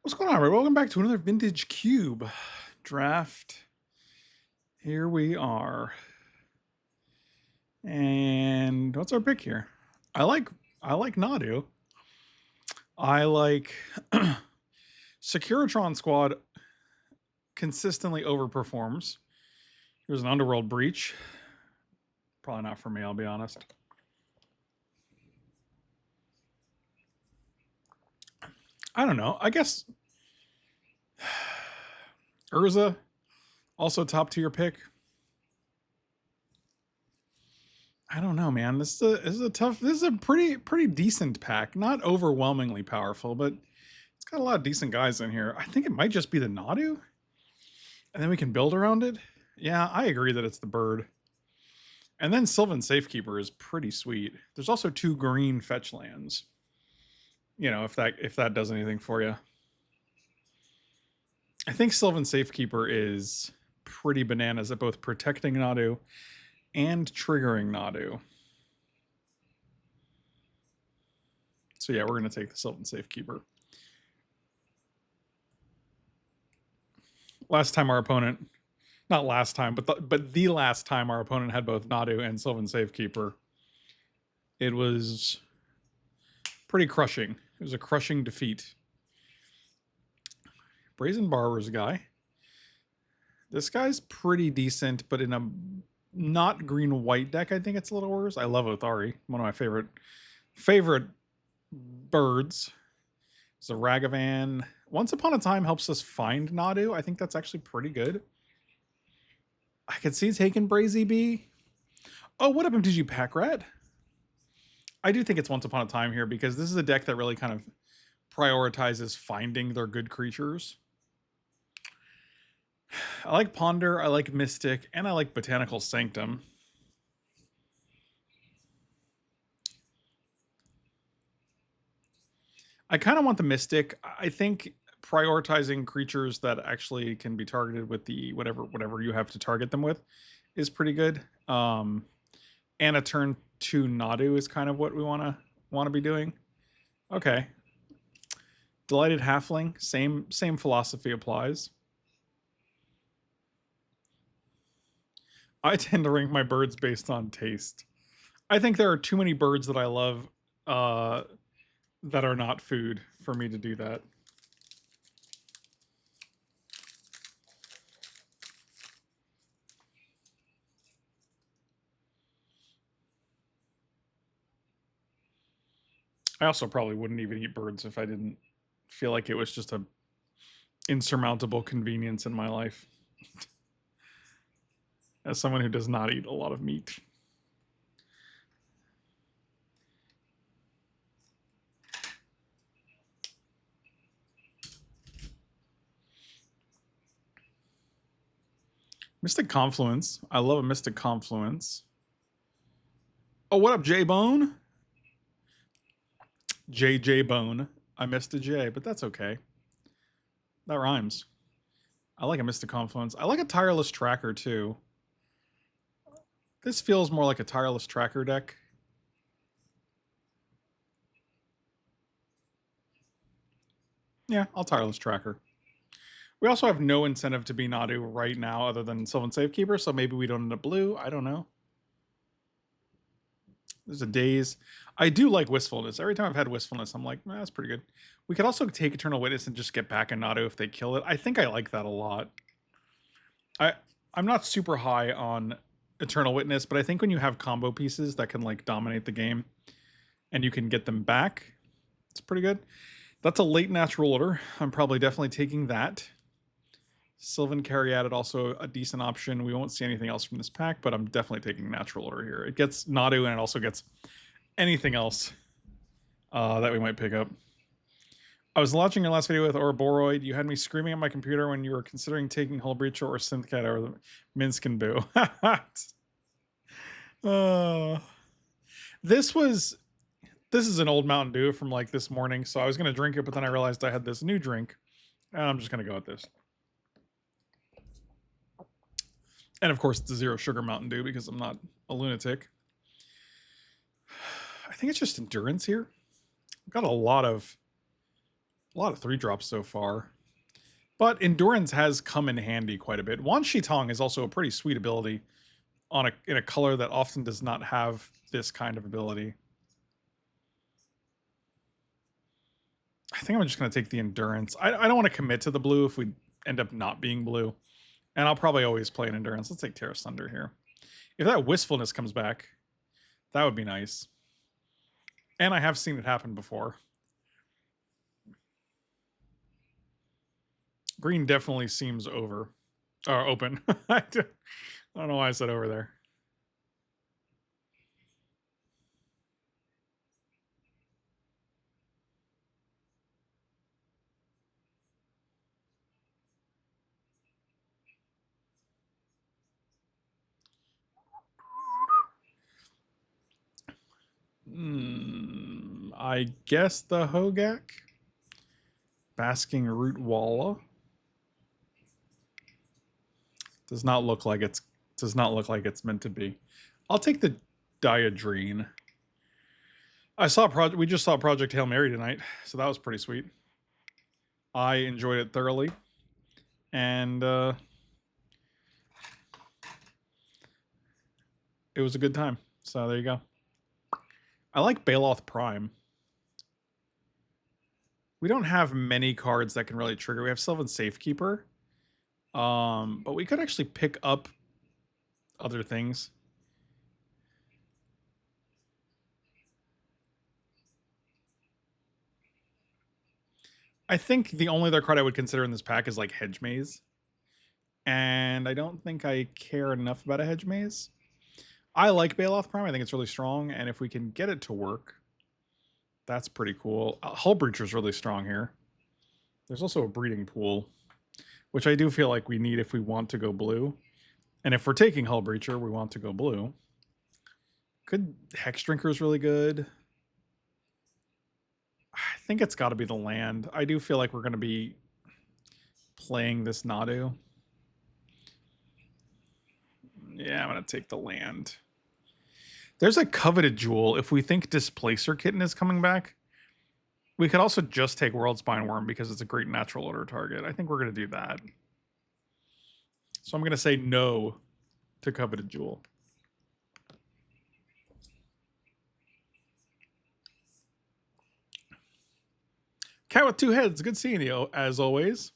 What's going on, everybody? Welcome back to another Vintage Cube draft. Here we are. And what's our pick here? I like Nadu. I like Securitron Squad consistently overperforms. Here's an Underworld Breach. Probably not for me, I'll be honest. I don't know. I guess Urza, also top tier pick. I don't know, man. This is a tough. This is a pretty decent pack. Not overwhelmingly powerful, but it's got a lot of decent guys in here. I think it might just be the Nadu, and then we can build around it. Yeah, I agree that it's the bird. And then Sylvan Safekeeper is pretty sweet. There's also 2 green fetch lands. You know, if that does anything for you. I think Sylvan Safekeeper is pretty bananas at both protecting Nadu and triggering Nadu. So yeah, we're going to take the Sylvan Safekeeper. Last time our opponent, not last time, but the last time our opponent had both Nadu and Sylvan Safekeeper, it was pretty crushing. It was a crushing defeat. Brazen Barber's guy. This guy's pretty decent, but in a not green-white deck, I think it's a little worse. I love Othari, one of my favorite birds. It's a Ragavan. Once Upon a Time helps us find Nadu. I think that's actually pretty good. I could see taking Brazy B. Oh, what up, MTG Pack Rat? I do think it's Once Upon a Time here because this is a deck that really kind of prioritizes finding their good creatures. I like Ponder, I like Mystic, and I like Botanical Sanctum. I kind of want the Mystic. I think prioritizing creatures that actually can be targeted with the whatever you have to target them with is pretty good. And a turn 2 Nadu is kind of what we want to be doing. Okay. Delighted Halfling, same philosophy applies. I tend to rank my birds based on taste. I think there are too many birds that I love that are not food for me to do that. I also probably wouldn't even eat birds if I didn't feel like it was just a insurmountable convenience in my life. As someone who does not eat a lot of meat. Mystic Confluence. I love a Mystic Confluence. Oh, what up, J-Bone? J-Bone. I missed a J, but that's okay. That rhymes. I like a Mystic Confluence. I like a Tireless Tracker, too. This feels more like a Tireless Tracker deck. Yeah, I'll Tireless Tracker. We also have no incentive to be Nadu right now other than Sylvan Safekeeper, so maybe we don't end up blue. I don't know. There's a Daze. I do like Wistfulness. Every time I've had Wistfulness, I'm like, that's pretty good. We could also take Eternal Witness and just get back a Nadu if they kill it. I think I like that a lot. I'm not super high on Eternal Witness, but I think when you have combo pieces that can like dominate the game and you can get them back, it's pretty good. That's a late natural order. I'm probably definitely taking that. Sylvan Caryatid, also a decent option. We won't see anything else from this pack, but I'm definitely taking natural order here. It gets Nadu and it also gets anything else that we might pick up. I was watching your last video with Ouroboros. You had me screaming at my computer when you were considering taking Hull Breacher or Synthcat or the Minskin Boo. This is an old Mountain Dew from like this morning, so I was going to drink it, but then I realized I had this new drink, and I'm just going to go with this. And of course, it's a 0 sugar Mountain Dew because I'm not a lunatic. I think it's just endurance here. I've got a lot of A lot of 3-drops so far. But Endurance has come in handy quite a bit. Wan Shi Tong is also a pretty sweet ability in a color that often does not have this kind of ability. I think I'm just going to take the Endurance. I don't want to commit to the blue if we end up not being blue. And I'll probably always play an Endurance. Let's take Terra Thunder here. If that Wistfulness comes back, that would be nice. And I have seen it happen before. Green definitely seems over. Or open. I don't know why I said over there. I guess the Hogak. Basking Root Walla. Does not look like it's meant to be. I'll take the Diadrene. We just saw Project Hail Mary tonight, so that was pretty sweet. I enjoyed it thoroughly. And it was a good time. So there you go. I like Baloth Prime. We don't have many cards that can really trigger. We have Sylvan Safekeeper. But we could actually pick up other things. I think the only other card I would consider in this pack is like Hedge Maze. And I don't think I care enough about a Hedge Maze. I like Baloth Prime. I think it's really strong. And if we can get it to work, that's pretty cool. Hull Breacher's really strong here. There's also a Breeding Pool, which I do feel like we need if we want to go blue. And if we're taking Hull Breacher, we want to go blue. Hex Drinker is really good. I think it's got to be the land. I do feel like we're going to be playing this Nadu. Yeah, I'm going to take the land. There's a Coveted Jewel. If we think Displacer Kitten is coming back, we could also just take World Spine Worm because it's a great natural order target. I think we're going to do that. So I'm going to say no to Coveted Jewel. Cat with two heads. Good seeing you, as always.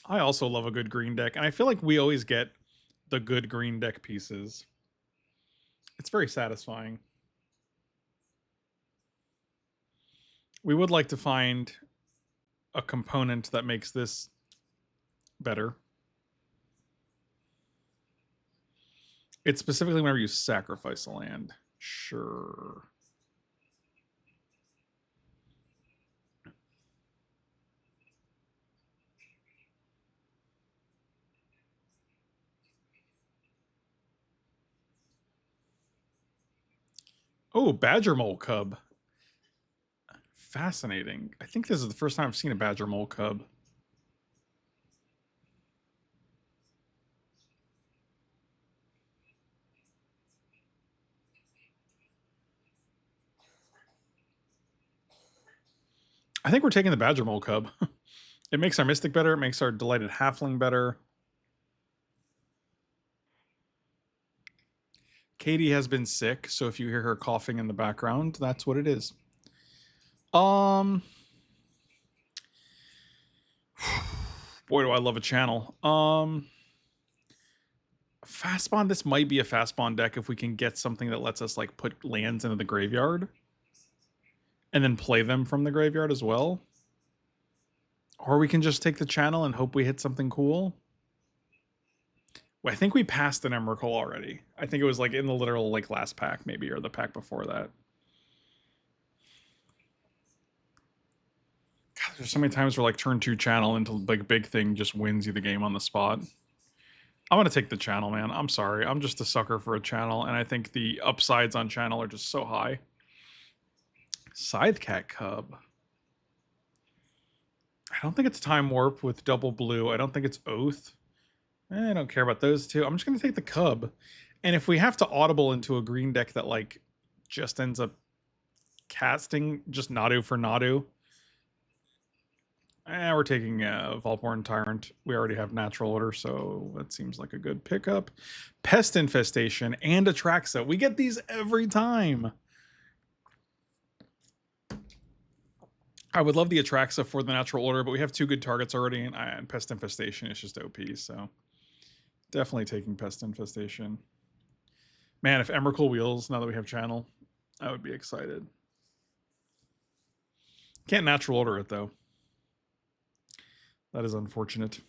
I also love a good green deck, and I feel like we always get the good green deck pieces. It's very satisfying. We would like to find a component that makes this better. It's specifically whenever you sacrifice a land. Sure. Oh, Badger Mole Cub. Fascinating. I think this is the first time I've seen a Badger Mole Cub. I think we're taking the Badger Mole Cub. It makes our Mystic better. It makes our Delighted Halfling better. Katie has been sick, so if you hear her coughing in the background, that's what it is. Boy, do I love a channel. Fast Bond, this might be a Fast Bond deck if we can get something that lets us like put lands into the graveyard and then play them from the graveyard as well. Or we can just take the channel and hope we hit something cool. Well, I think we passed an Emrakul already. I think it was like in the literal like last pack maybe, or the pack before that. God, there's so many times where like turn 2 channel into like big thing just wins you the game on the spot. I'm going to take the channel, man. I'm sorry. I'm just a sucker for a channel, and I think the upsides on channel are just so high. Scythecat Cub. I don't think it's Time Warp with double blue. I don't think it's Oath. I don't care about those two. I'm just going to take the Cub. And if we have to audible into a green deck that like just ends up casting just Nadu for Nadu. We're taking Volborn Tyrant. We already have Natural Order, so that seems like a good pickup. Pest Infestation and Atraxa. We get these every time. I would love the Atraxa for the Natural Order, but we have two good targets already, and Pest Infestation is just OP, so definitely taking Pest Infestation. Man, if Emrakul wheels now that we have Channel, I would be excited. Can't Natural Order it, though. That is unfortunate.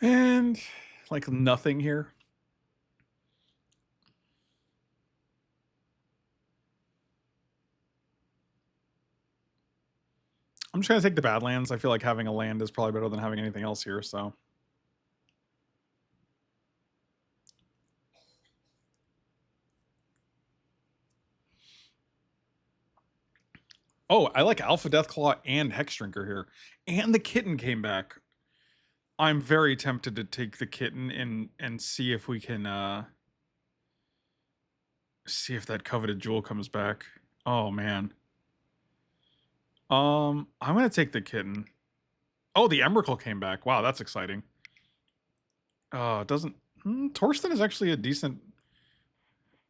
And like nothing here. I'm just going to take the Badlands. I feel like having a land is probably better than having anything else here, so. Oh, I like Alpha Deathclaw and Hexdrinker here. And the Kitten came back. I'm very tempted to take the Kitten and see if we can see if that coveted jewel comes back. Oh man. I'm gonna take the Kitten. Oh, the Emrakul came back. Wow, that's exciting. It doesn't Torsten is actually a decent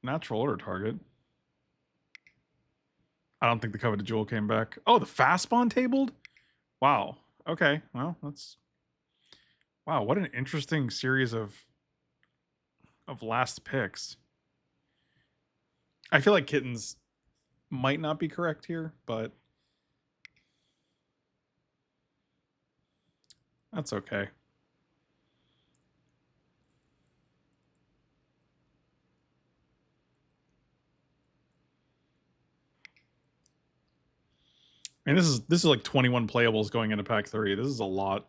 Natural Order target. I don't think the coveted jewel came back. Oh, the fast spawn tabled? Wow. Okay. Well, that's wow, what an interesting series of last picks. I feel like Kittens might not be correct here, but that's okay. I mean, this is like 21 playables going into pack 3. This is a lot.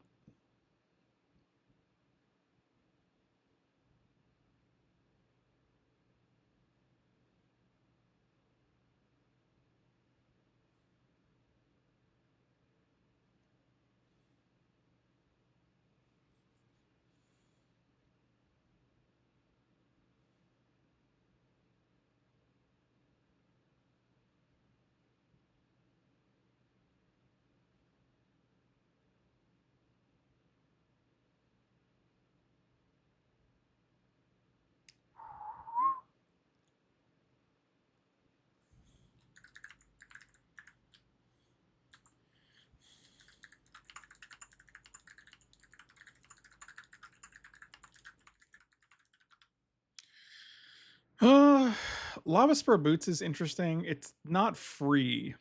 Lava Spur Boots is interesting. It's not free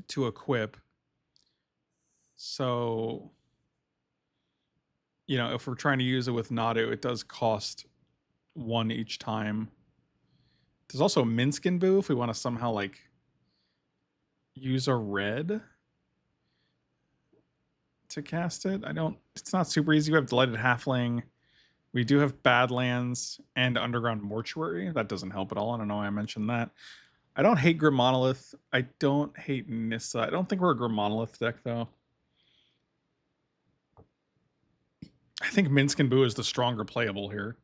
to equip. So, you know, if we're trying to use it with Nadu, it does cost 1 each time. There's also Minskin Boo if we want to somehow like use a red to cast it. It's not super easy. We have Delighted Halfling. We do have Badlands and Underground Mortuary. That doesn't help at all. I don't know why I mentioned that. I don't hate Grim Monolith. I don't hate Nissa. I don't think we're a Grim Monolith deck, though. I think Minskin Boo is the stronger playable here.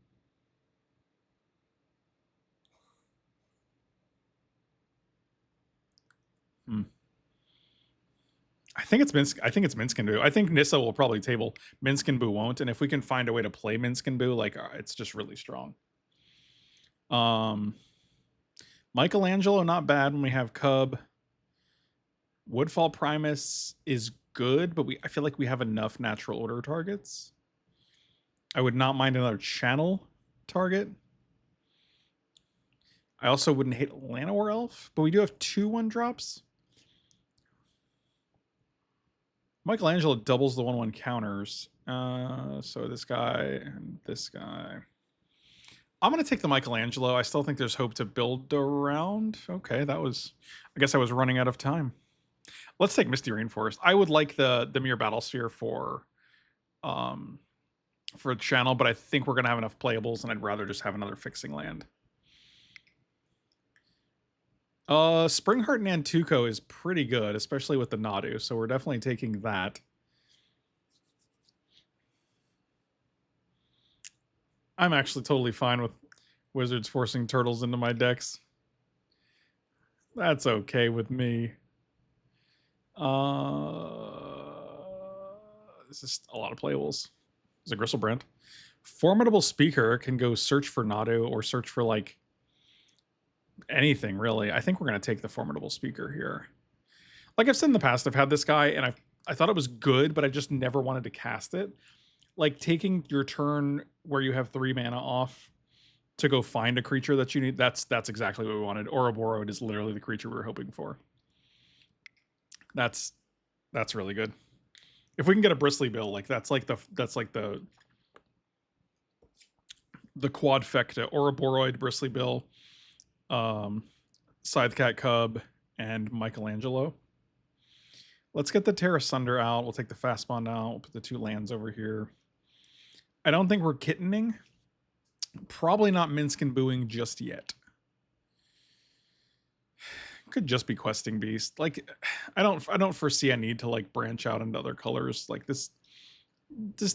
I think it's Minskin Boo. I think Nissa will probably table. Minskin Boo won't. And if we can find a way to play Minskin Boo, like it's just really strong. Michelangelo, not bad when we have Cub. Woodfall Primus is good, but I feel like we have enough Natural Order targets. I would not mind another Channel target. I also wouldn't hate Llanowar Elf, but we do have 2 1-drops. Michelangelo doubles the 1/1 counters. So this guy and this guy. I'm going to take the Michelangelo. I still think there's hope to build around. Okay, I guess I was running out of time. Let's take Misty Rainforest. I would like the Mirror Battle Sphere for for a channel, but I think we're going to have enough playables, and I'd rather just have another fixing land. Springheart Nantuko is pretty good, especially with the Nadu, so we're definitely taking that. I'm actually totally fine with Wizards forcing turtles into my decks. That's okay with me. This is a lot of playables. There's a Gristlebrand. Formidable Speaker can go search for Nadu or search for, like, anything, really. I think we're going to take the Formidable Speaker here. Like I've said in the past, I've had this guy, and I thought it was good, but I just never wanted to cast it. Like, taking your turn where you have 3 mana off to go find a creature that you need, that's exactly what we wanted. Ouroboros is literally the creature we were hoping for. That's really good. If we can get a Bristly Bill, like that's like the quadfecta: Ouroboros, Bristly Bill, Scythecat Cub, and Michelangelo. Let's get the Terra Sunder out. We'll take the Fast Bond out. We'll put the 2 lands over here. I don't think we're kittening. Probably not Minsk and Booing just yet. Could just be Questing Beast. Like, I don't foresee a need to, like, branch out into other colors. Like, this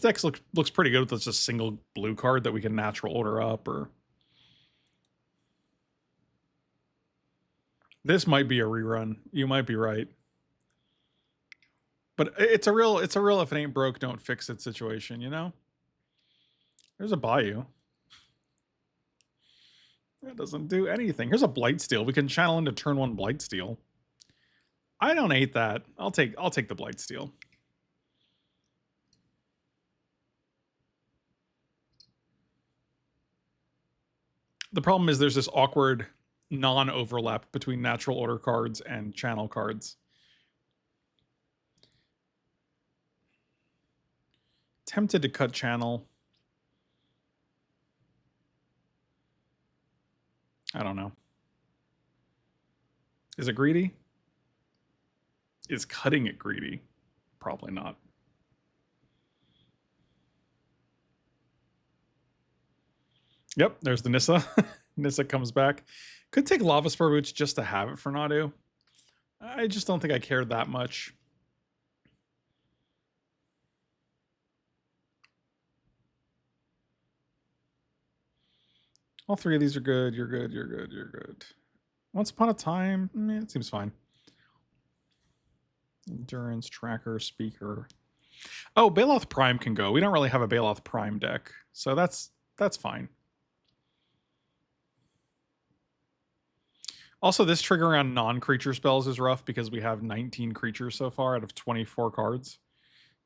deck looks pretty good with just a single blue card that we can natural order up. Or this might be a rerun. You might be right. But it's a real if it ain't broke, don't fix it situation, you know? There's a Bayou. That doesn't do anything. Here's a Blightsteel. We can channel into turn 1 Blightsteel. I don't hate that. I'll take the Blightsteel. The problem is there's this awkward non-overlap between natural order cards and channel cards. Tempted to cut channel. I don't know. Is it greedy? Is cutting it greedy? Probably not. Yep, there's the Nissa. Nissa comes back. Could take Lava Spur Boots just to have it for Nadu. I just don't think I cared that much. All 3 of these are good. You're good. You're good. You're good. Once Upon a Time, it seems fine. Endurance, Tracker, Speaker. Oh, Baloth Prime can go. We don't really have a Baloth Prime deck, so that's fine. Also, this trigger on non-creature spells is rough because we have 19 creatures so far out of 24 cards.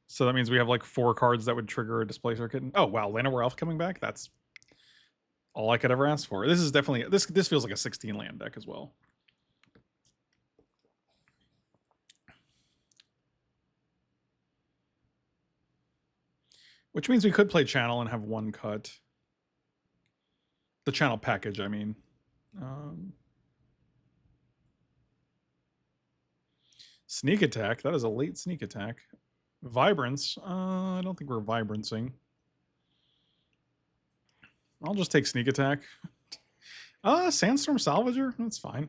So that means we have like 4 cards that would trigger a Displacer Kitten. Oh, wow. Llanowar Elf coming back? That's all I could ever ask for. This is definitely... This feels like a 16 land deck as well. Which means we could play Channel and have 1 cut. The Channel package, I mean. Sneak Attack. That is a late Sneak Attack. Vibrance. I don't think we're Vibrancing. I'll just take Sneak Attack. Sandstorm Salvager? That's fine.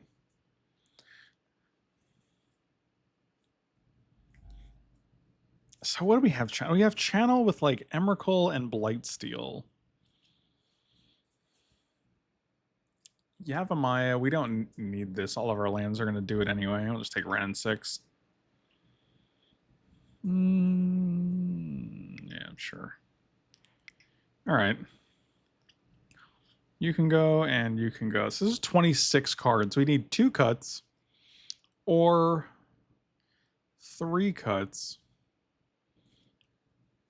So what do we have? We have Channel with, like, Emrakul and Blightsteel. Yavimaya, we don't need this. All of our lands are going to do it anyway. I'll just take Wrenn and 6. Yeah, sure. All right. You can go and you can go. So this is 26 cards. We need 2 cuts or 3 cuts.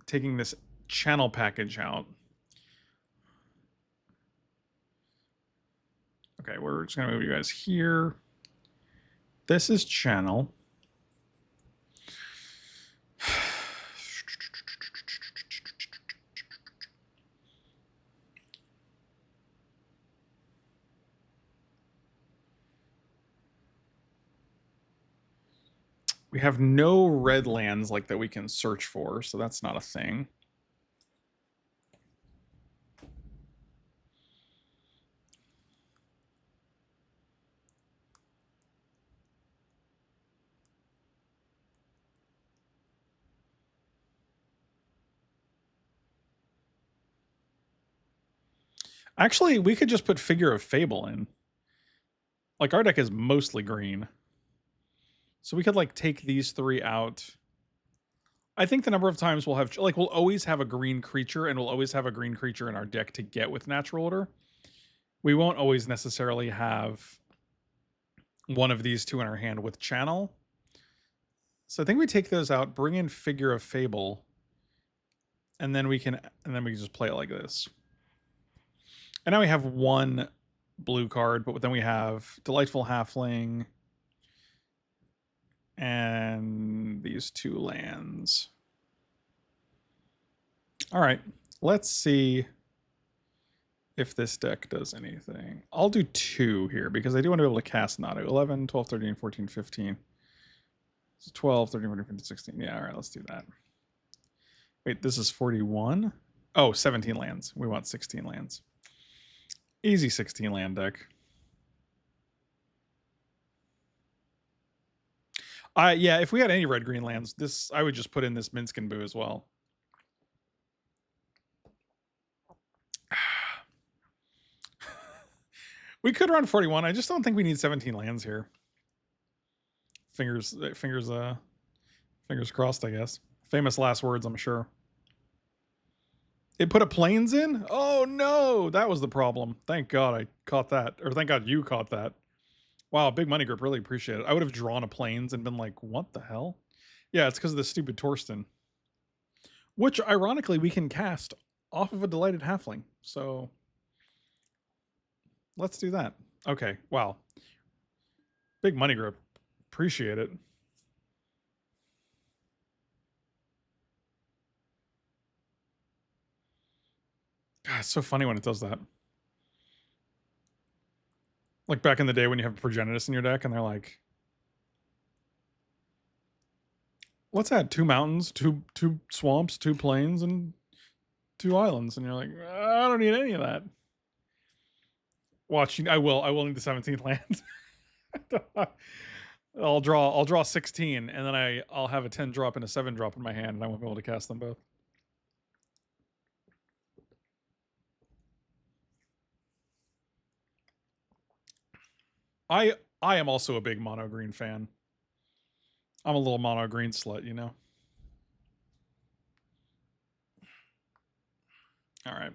Taking this Channel package out. Okay, we're just going to move you guys here. This is Channel. We have no red lands like that we can search for, so that's not a thing. Actually, we could just put Figure of Fable in. Like, our deck is mostly green. So we could, like, take these 3 out. I think the number of times we'll have... Like, we'll always have a green creature, and we'll always have a green creature in our deck to get with Natural Order. We won't always necessarily have one of these 2 in our hand with Channel. So I think we take those out, bring in Figure of Fable, and then we can just play it like this. And now we have 1 blue card, but then we have Delightful Halfling and these 2 lands. All right, let's see if this deck does anything. I'll do 2 here because I do want to be able to cast Nado. 11, 12, 13, 14, 15. So 12, 13, 14, 15, 16. Yeah, all right, let's do that. Wait, this is 41? Oh, 17 lands. We want 16 lands. Easy 16 land deck. Yeah, if we had any red-green lands, this I would just put in this Minsk and Boo as well. We could run 41. I just don't think we need 17 lands here. Fingers crossed, I guess. Famous last words, I'm sure. It put a plains in? Oh no, that was the problem. Thank God I caught that. Or thank God you caught that. Wow, big money grip, really appreciate it. I would have drawn a plains and been like, what the hell? Yeah, it's because of the stupid Torsten. Which, ironically, we can cast off of a Delighted Halfling. So, let's do that. Okay, wow. Big money grip. Appreciate it. God, it's so funny when it does that. Like back in the day when you have Progenitus in your deck and they're like, let's add 2 mountains, two swamps, 2 plains, and 2 islands. And you're like, I don't need any of that. Watch, I will need the 17th land. I'll draw 16, and then I'll have a 10 drop and a 7 drop in my hand, and I won't be able to cast them both. I am also a big mono green fan. I'm a little mono green slut, you know. All right.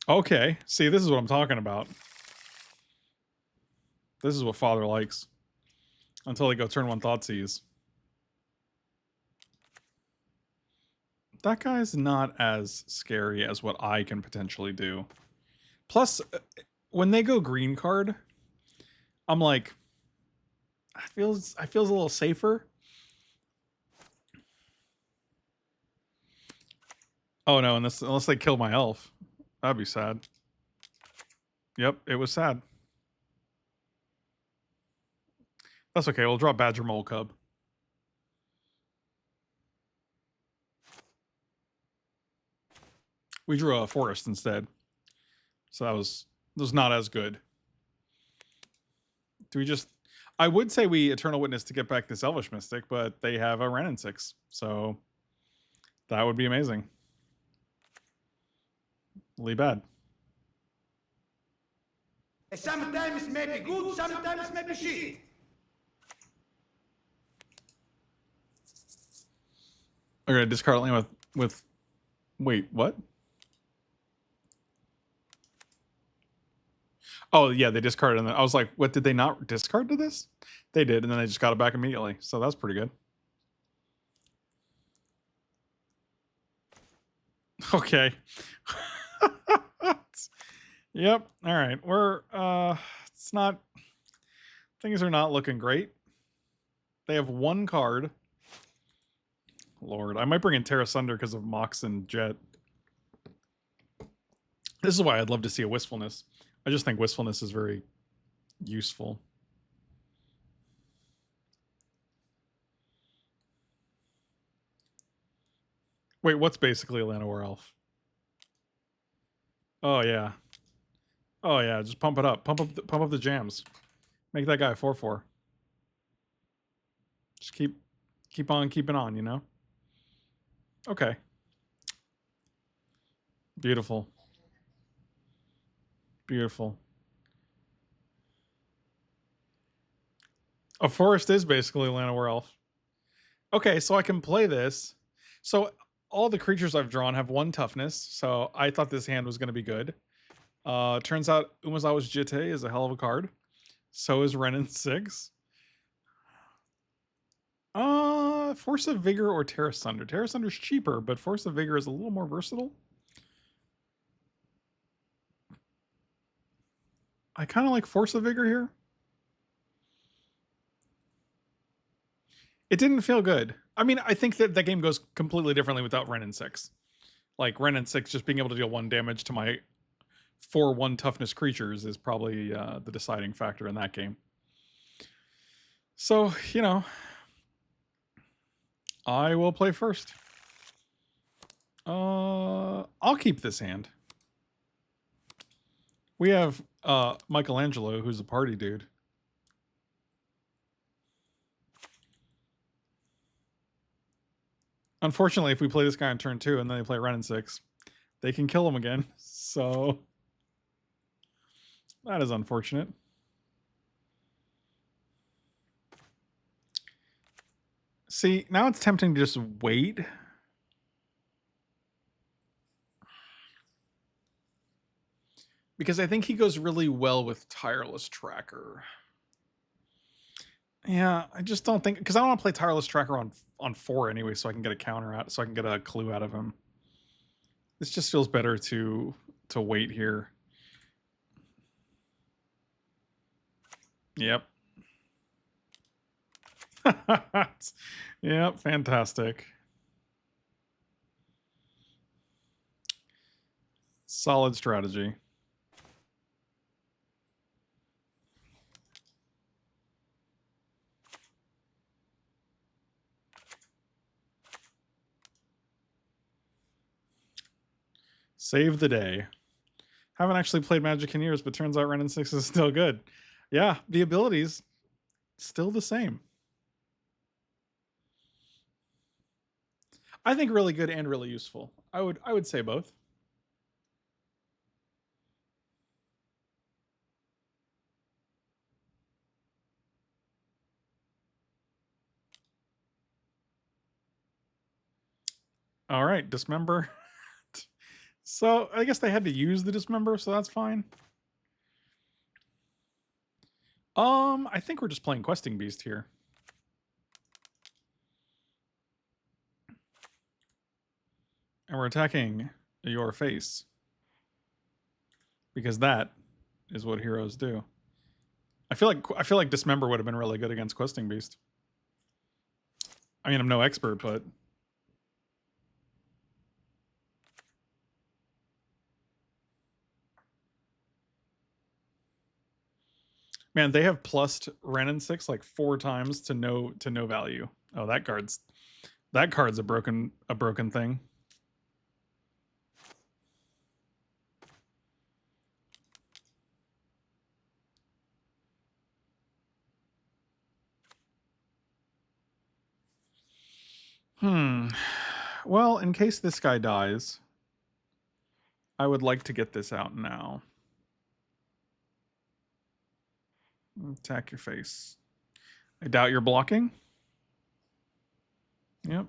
Okay. See, this is what I'm talking about. This is what Father likes. Until they go turn 1 Thoughtseize. That guy's not as scary as what I can potentially do. Plus, when they go green card, I'm like, I feels a little safer. Oh no, unless they kill my elf. That'd be sad. Yep, it was sad. That's okay, we'll draw Badger Mole Cub. We drew a forest instead. So that was not as good. Do we just... I would say we Eternal Witness to get back this Elvish Mystic, but they have a Wrenn and 6. So that would be amazing. Really bad. Sometimes maybe good, sometimes maybe shit. Okay, discard land with... Wait, what? Oh, yeah, they discarded, and then I was like, what, did they not discard to this? They did, and then they just got it back immediately. So that's pretty good. Okay. Yep. All right. We're it's not... Things are not looking great. They have 1 card. Lord, I might bring in Terra Sunder because of Mox and Jet. This is why I'd love to see a Wistfulness. I just think Wistfulness is very useful. Wait, what's basically a Llanowar Elf? Oh yeah. Oh yeah, just pump it up. Pump up the jams. Make that guy a 4/4. Just keep on keeping on, you know? Okay. Beautiful. Beautiful. A forest is basically Llanowar Elf. Okay, so I can play this. So all the creatures I've drawn have 1 toughness, so I thought this hand was going to be good. Turns out Umazawa's Jitte is a hell of a card. So is Renin 6. Force of Vigor or Terra Sunder. Terra Sunder's cheaper, but Force of Vigor is a little more versatile. I kind of like Force of Vigor here. It didn't feel good. I mean, I think that game goes completely differently without Renin 6. Like, Renin 6 just being able to deal 1 damage to my 4/1 toughness creatures is probably the deciding factor in that game. So, you know, I will play first. I'll keep this hand. We have Michelangelo, who's a party dude. Unfortunately, if we play this guy on turn 2 and then they play Renin 6, they can kill him again. So that is unfortunate. See, now it's tempting to just wait. Because I think he goes really well with Tireless Tracker. Yeah, I just don't think... Because I don't want to play Tireless Tracker on 4 anyway, so I can get a counter out, so I can get a clue out of him. This just feels better to wait here. Yep. Yep, fantastic. Solid strategy. Save the day. Haven't actually played Magic in years, but turns out Renin 6 is still good. Yeah, the abilities still the same. I think really good and really useful. I would say both. All right, Dismember. So I guess they had to use the Dismember, so that's fine. I think we're just playing Questing Beast here. And we're attacking your face. Because that is what heroes do. I feel like Dismember would have been really good against Questing Beast. I mean, I'm no expert, but man, they have plussed Renin 6 like 4 times to no value. Oh, that card's a broken thing. Well, in case this guy dies, I would like to get this out now. Attack your face. I doubt you're blocking. Yep.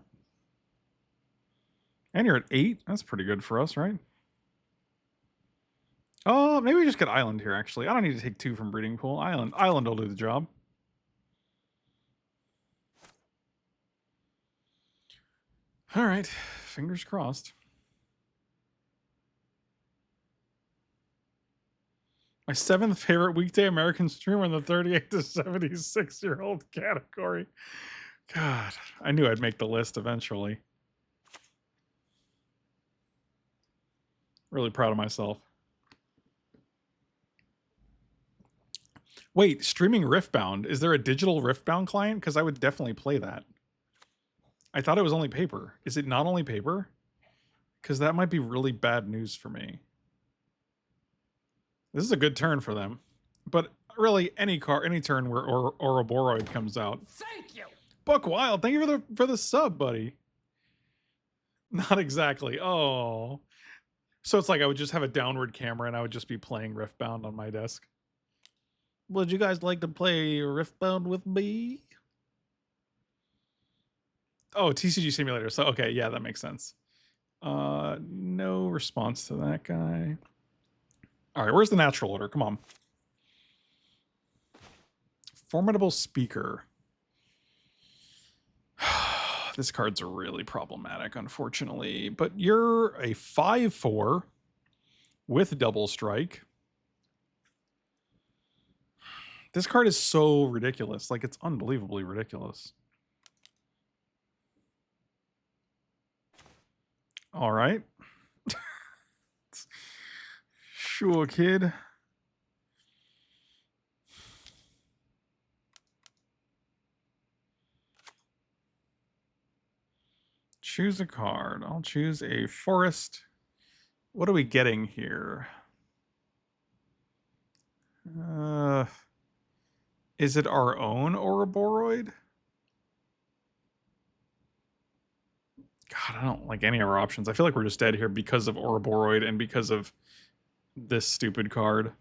And you're at 8. That's pretty good for us, right? Oh, maybe we just get Island here, actually. I don't need to take 2 from Breeding Pool. Island will do the job. All right. Fingers crossed. My 7th favorite weekday American streamer in the 38 to 76-year-old category. God, I knew I'd make the list eventually. Really proud of myself. Wait, streaming Riftbound. Is there a digital Riftbound client? Because I would definitely play that. I thought it was only paper. Is it not only paper? Because that might be really bad news for me. This is a good turn for them. But really, any turn where Ouroboros comes out. Thank you. Buck Wild, thank you for the sub, buddy. Not exactly. Oh. So it's like I would just have a downward camera and I would just be playing Riftbound on my desk. Would you guys like to play Riftbound with me? Oh, TCG Simulator. So, okay, yeah, that makes sense. No response to that guy. All right, where's the natural order? Come on. Formidable Speaker. This card's really problematic, unfortunately. But you're a 5/4 with double strike. This card is so ridiculous. Like, it's unbelievably ridiculous. All right. Sure, kid. Choose a card. I'll choose a forest. What are we getting here? Is it our own Ouroboros? God, I don't like any of our options. I feel like we're just dead here because of Ouroboros and because of this stupid card.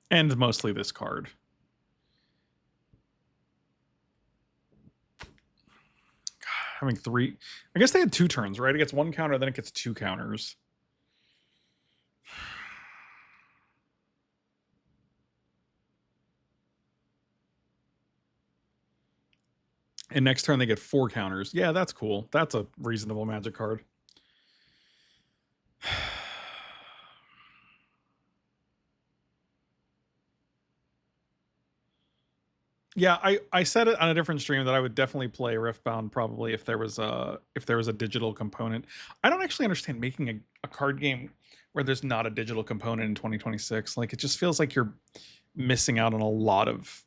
And mostly this card. God, having 3... I guess they had 2 turns, right? It gets 1 counter, then it gets 2 counters. And next turn they get 4 counters. Yeah, that's cool. That's a reasonable Magic card. Yeah, I said it on a different stream that I would definitely play Riftbound probably if there was a digital component. I don't actually understand making a card game where there's not a digital component in 2026. Like, it just feels like you're missing out on a lot of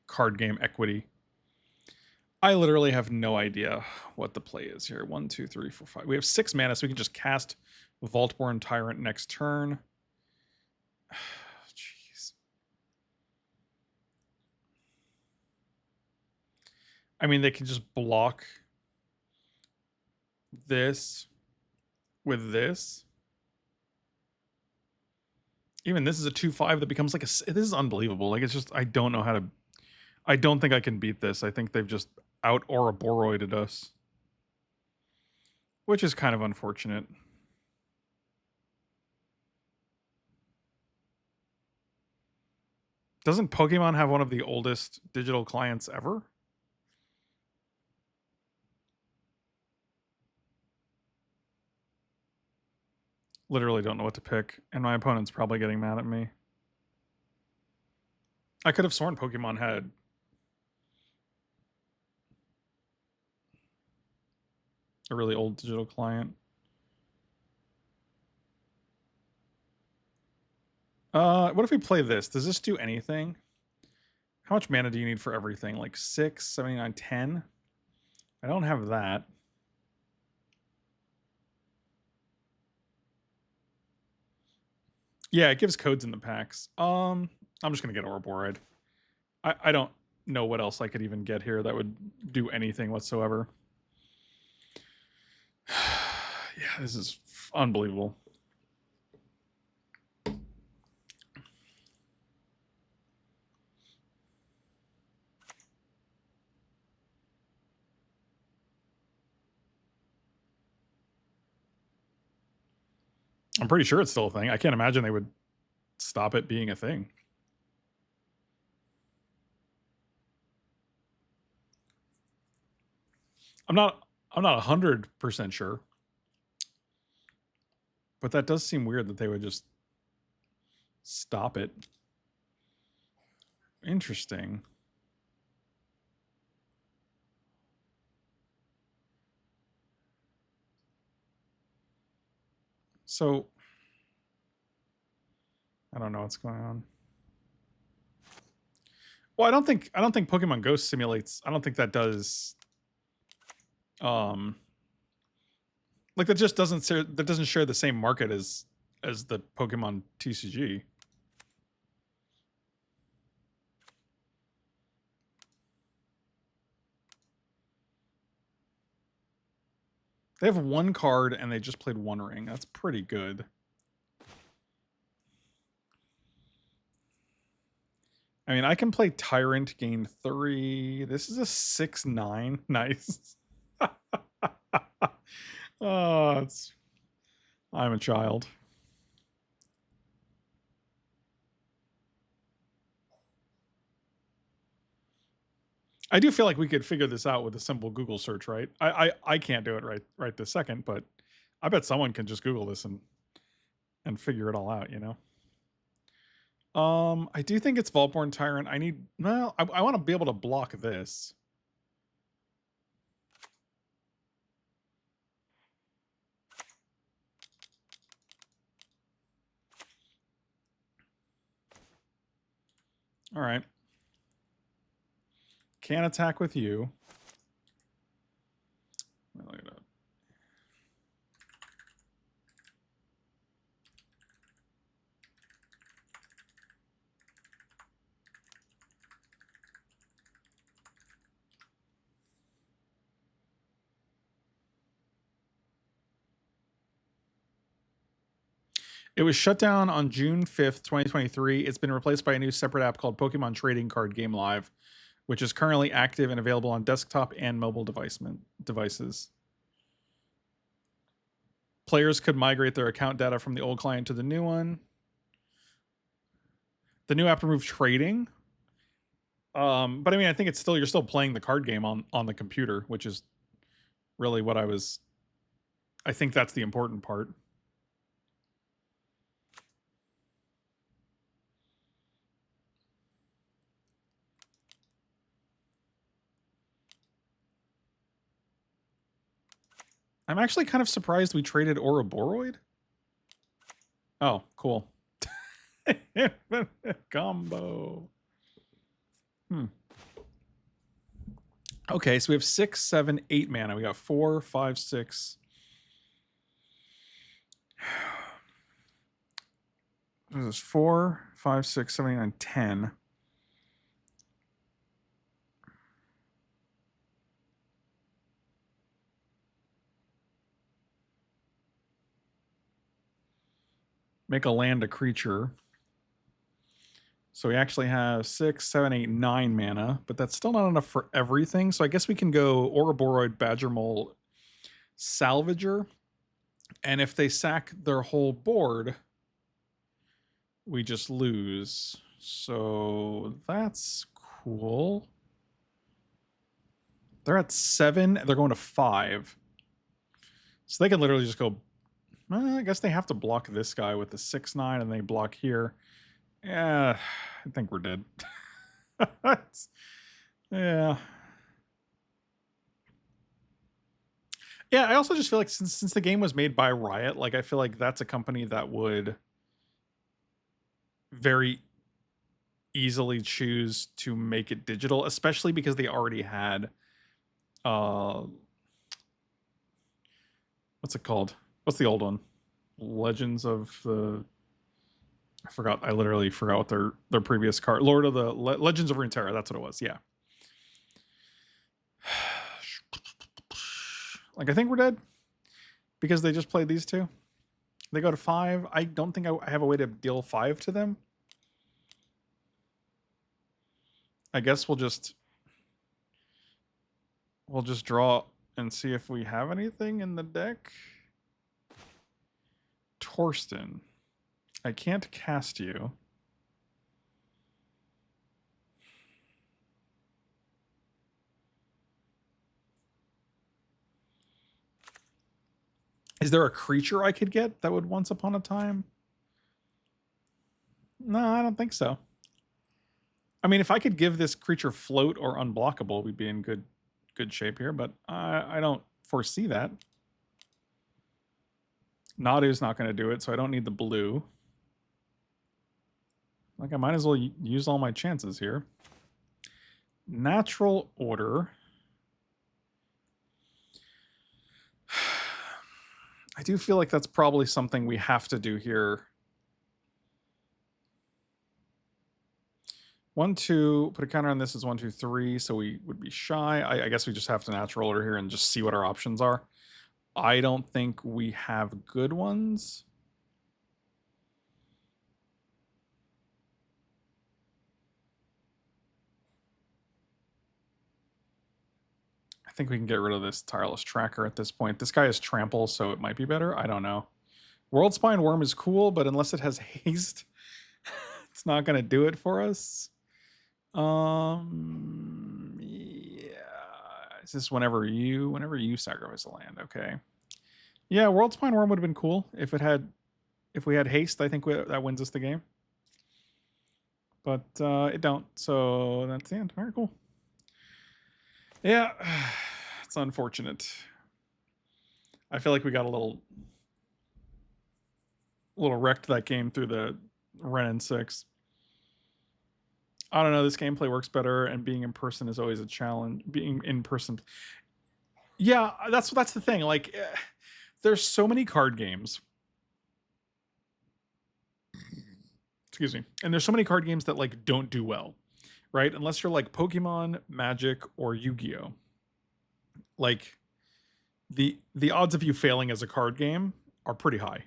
card game equity. I literally have no idea what the play is here. 1, 2, 3, 4, 5. We have 6 mana, so we can just cast Vaultborn Tyrant next turn. Jeez. I mean, they can just block this with this. Even this is a 2/5 that becomes like a... This is unbelievable. Like, it's just... I don't know how to... I don't think I can beat this. I think they've just out Ouroboros'd us. Which is kind of unfortunate. Doesn't Pokemon have one of the oldest digital clients ever? Literally don't know what to pick, and my opponent's probably getting mad at me. I could have sworn Pokemon had... a really old digital client. What if we play this? Does this do anything? How much mana do you need for everything? Like 6, 79, 10? I don't have that. Yeah, it gives codes in the packs. I'm just gonna get Ouroboros. I don't know what else I could even get here that would do anything whatsoever. Yeah, this is unbelievable. I'm pretty sure it's still a thing. I can't imagine they would stop it being a thing. I'm not 100% sure. But that does seem weird that they would just stop it. Interesting. So I don't know what's going on. Well, I don't think Pokemon Go simulates. I don't think that does. Like, that just doesn't share the same market as the Pokemon TCG. They have one card and they just played one ring. That's pretty good. I mean, I can play Tyrant, gain 3. This is a 6/9. Nice. Oh, I'm a child. I do feel like we could figure this out with a simple Google search, right? I can't do it right this second, but I bet someone can just Google this and figure it all out, you know? I do think it's Vaultborn Tyrant. I want to be able to block this. All right. Can't attack with you. Look it up. It was shut down on June 5th, 2023. It's been replaced by a new separate app called Pokemon Trading Card Game Live, which is currently active and available on desktop and mobile devices. Players could migrate their account data from the old client to the new one. The new app removed trading. But I mean, I think you're still playing the card game on the computer, which is really what I think that's the important part. I'm actually kind of surprised we traded Ouroboros. Oh, cool. Combo. Okay, so we have 6, 7, 8 mana. We got 4, 5, 6. This is 4, 5, 6, 7, 8, 9, 10. Make a land a creature. So we actually have 6, 7, 8, 9 mana, but that's still not enough for everything. So I guess we can go Ouroboros, Badgermole, Salvager. And if they sack their whole board, we just lose. So that's cool. They're at 7. They're going to 5. So they can literally just go. I guess they have to block this guy with the 6/9, and they block here. Yeah, I think we're dead. Yeah. Yeah, I also just feel like since the game was made by Riot, like I feel like that's a company that would very easily choose to make it digital, especially because they already had what's it called? What's the old one? Legends of the I literally forgot what their previous card. Lord of the Legends of Runeterra, that's what it was. Yeah. Like I think we're dead because they just played these two. They go to 5. I don't think I have a way to deal 5 to them. I guess we'll just draw and see if we have anything in the deck. Torsten. I can't cast you. Is there a creature I could get that would Once Upon a Time? No, I don't think so. I mean, if I could give this creature float or unblockable, we'd be in good shape here, but I don't foresee that. Nadu's not going to do it, so I don't need the blue. Like, I might as well use all my chances here. Natural Order. I do feel like that's probably something we have to do here. 1, 2, put a counter on this is 1, 2, 3, so we would be shy. I guess we just have to Natural Order here and just see what our options are. I don't think we have good ones. I think we can get rid of this tireless tracker at this point. This guy is trample, so it might be better. I don't know. World Spine Worm is cool, but unless it has haste, it's not going to do it for us. Yeah. Is this whenever you sacrifice a land? Okay. Yeah, World Spine Worm would have been cool if we had haste. I think that wins us the game. But it don't. So that's the end. All right, cool. Yeah, it's unfortunate. I feel like we got a little wrecked that game through the Ren and 6. I don't know. This gameplay works better, and being in person is always a challenge. Being in person, yeah, that's the thing. Like, there's so many card games. Excuse me. And there's so many card games that like don't do well, right? Unless you're like Pokemon, Magic, or Yu-Gi-Oh. Like, the odds of you failing as a card game are pretty high.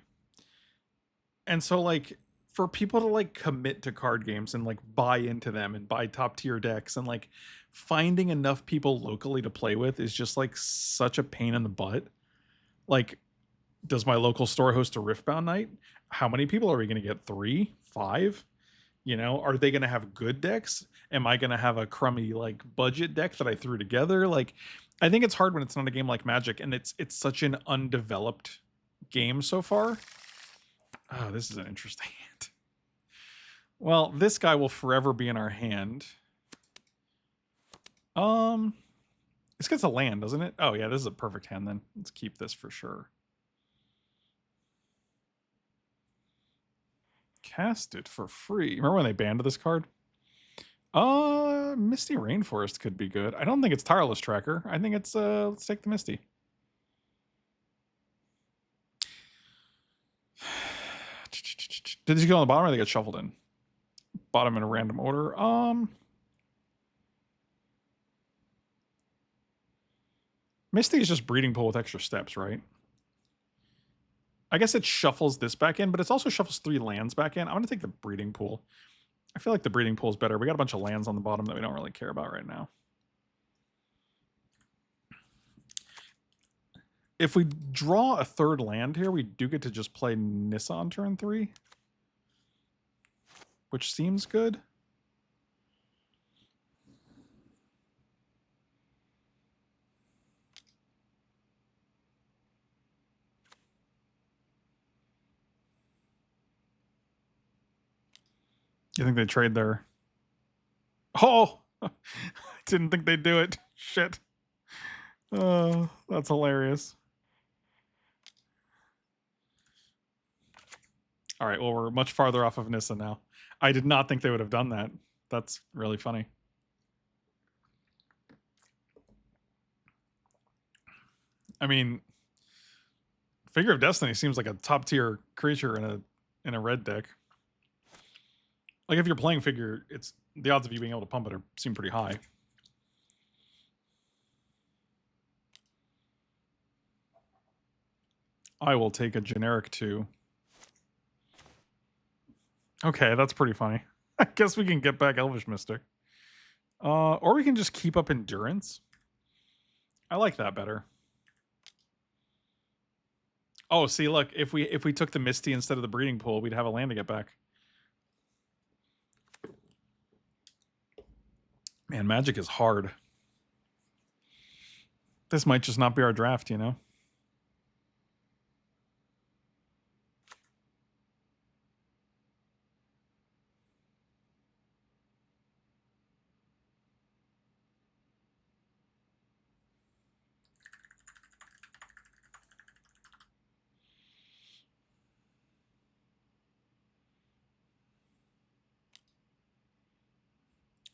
And so like for people to like commit to card games and like buy into them and buy top tier decks and like finding enough people locally to play with is just like such a pain in the butt. Like, does my local store host a Riftbound night? How many people are we going to get? 3, 5? You know, are they going to have good decks? Am I going to have a crummy like budget deck that I threw together? Like, I think it's hard when it's not a game like Magic and it's such an undeveloped game so far. Oh, this is an interesting hand. Well, this guy will forever be in our hand. This gets a land, doesn't it? Oh yeah, this is a perfect hand then. Let's keep this for sure. Cast it for free. Remember when they banned this card? Misty Rainforest could be good. I don't think it's Tireless Tracker. I think it's let's take the Misty. Did these go on the bottom or they get shuffled in? Bottom in a random order. Misty is just breeding pool with extra steps, right? I guess it shuffles this back in, but it also shuffles 3 lands back in. I'm going to take the breeding pool. I feel like the breeding pool is better. We got a bunch of lands on the bottom that we don't really care about right now. If we draw a 3rd land here, we do get to just play Nissa on turn 3, which seems good. You think they trade their... Oh! I didn't think they'd do it. Shit. That's hilarious. All right, well, we're much farther off of Nissa now. I did not think they would have done that. That's really funny. I mean, Figure of Destiny seems like a top tier creature in a red deck. Like if you're playing Figure, it's the odds of you being able to pump it seem pretty high. I will take a generic 2. Okay, that's pretty funny. I guess we can get back Elvish Mystic. Or we can just keep up Endurance. I like that better. Oh, see, look, if we took the Misty instead of the Breeding Pool, we'd have a land to get back. Man, Magic is hard. This might just not be our draft, you know?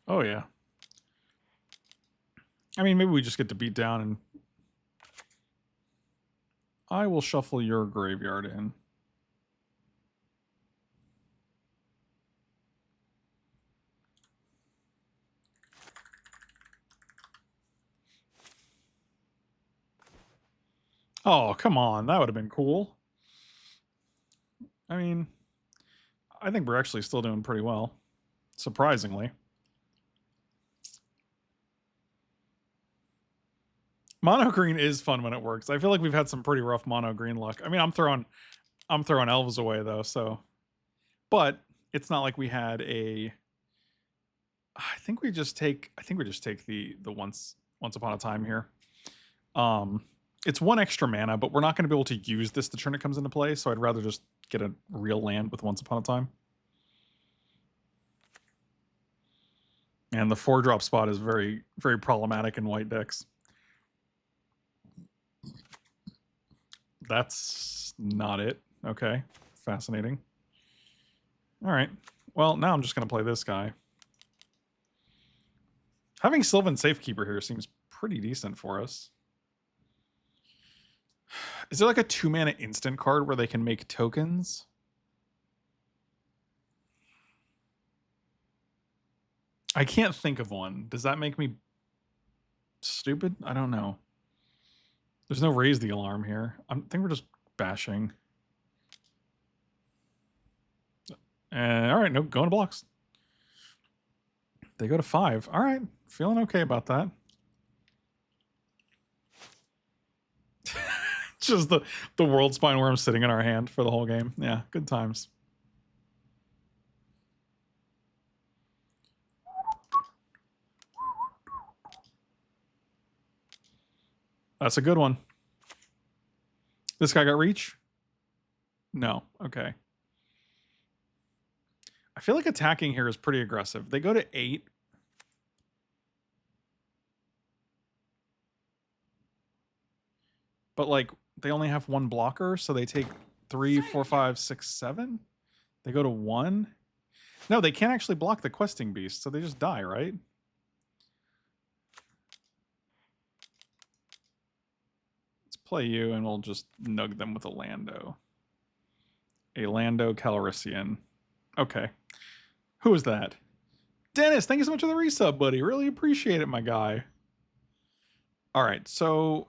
Oh, yeah. I mean, maybe we just get to beat down and... I will shuffle your graveyard in. Oh, come on. That would have been cool. I mean, I think we're actually still doing pretty well, surprisingly. Mono green is fun when it works. I feel like we've had some pretty rough mono green luck. I mean, I'm throwing elves away though, so but it's not like we had a I think we just take the once upon a time here. It's one extra mana, but we're not going to be able to use this the turn it comes into play, so I'd rather just get a real land with once upon a time. And the 4-drop spot is very, very problematic in white decks. That's not it. Okay. Fascinating. All right. Well, now I'm just going to play this guy. Having Sylvan Safekeeper here seems pretty decent for us. Is there like a 2-mana instant card where they can make tokens? I can't think of one. Does that make me stupid? I don't know. There's no raise the alarm here. I think we're just bashing. All right, no, going to blocks. They go to 5. All right, feeling okay about that. Just the world spine worm sitting in our hand for the whole game. Yeah, good times. That's a good one. This guy got reach? No. Okay. I feel like attacking here is pretty aggressive. They go to 8. But like they only have one blocker, so they take 3, 4, 5, 6, 7. They go to 1. No, they can't actually block the questing beast, so they just die, right? Let's play you, and we'll just nug them with a Lando. A Lando Calrissian. Okay. Who is that? Dennis, thank you so much for the resub, buddy. Really appreciate it, my guy. All right, so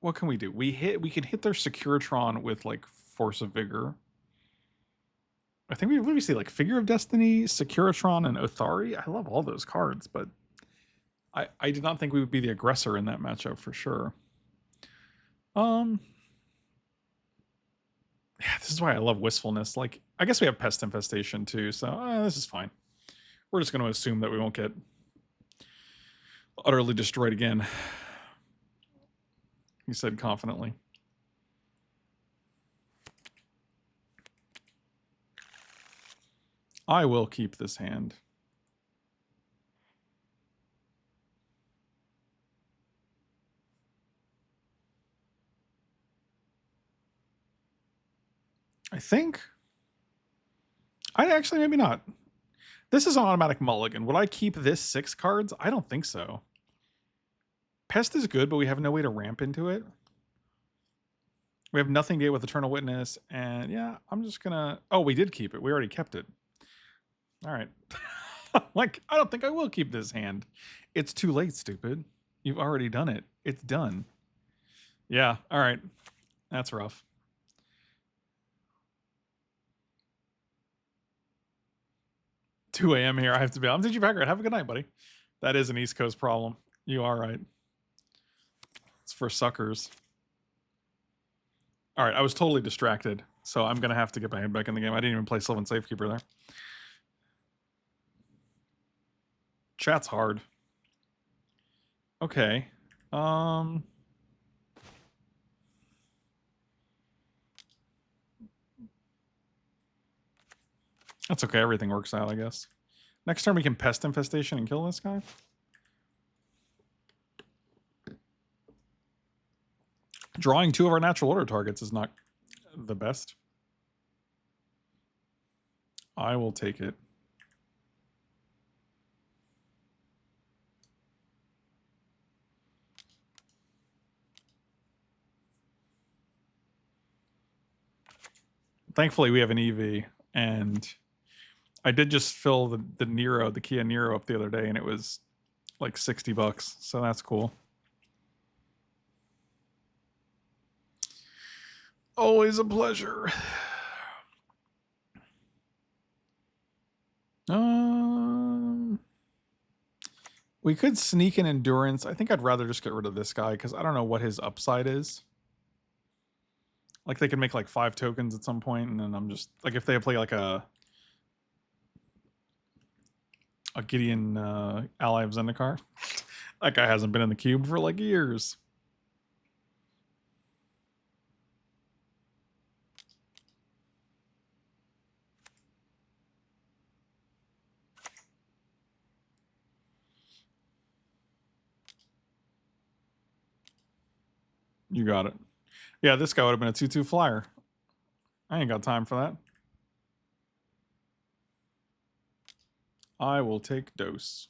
what can we do? We can hit their Securitron with like Force of Vigor. I think what do we see? Like Figure of Destiny, Securitron, and Othari. I love all those cards, but I did not think we would be the aggressor in that matchup for sure. Yeah, this is why I love Wistfulness. Like, I guess we have Pest Infestation too, so this is fine. We're just going to assume that we won't get utterly destroyed again. He said confidently. I will keep this hand. I think. I actually, maybe not. This is an automatic mulligan. Would I keep this 6 cards? I don't think so. Pest is good, but we have no way to ramp into it. We have nothing to get with Eternal Witness, and yeah, I'm just gonna... Oh, we did keep it. We already kept it. All right. Like, I don't think I will keep this hand. It's too late, stupid. You've already done it. It's done. Yeah, all right. That's rough. $2 a.m. here. I have to be. I'm Digi Packard. Have a good night, buddy. That is an East Coast problem. You are right. It's for suckers. All right, I was totally distracted, so I'm going to have to get my head back in the game. I didn't even play Sylvan Safekeeper there. Chat's hard. Okay. That's okay. Everything works out, I guess. Next turn we can Pest Infestation and kill this guy. Drawing 2 of our natural order targets is not the best. I will take it. Thankfully, we have an EV, and I did just fill the Nero, the Kia Nero up the other day, and it was like $60, so that's cool. Always a pleasure. We could sneak in endurance. I think I'd rather just get rid of this guy because I don't know what his upside is. Like they can make like 5 tokens at some point, and then I'm just like if they play like a Gideon ally of Zendikar. That guy hasn't been in the cube for like years. You got it. Yeah, this guy would have been a 2/2 flyer. I ain't got time for that. I will take dose.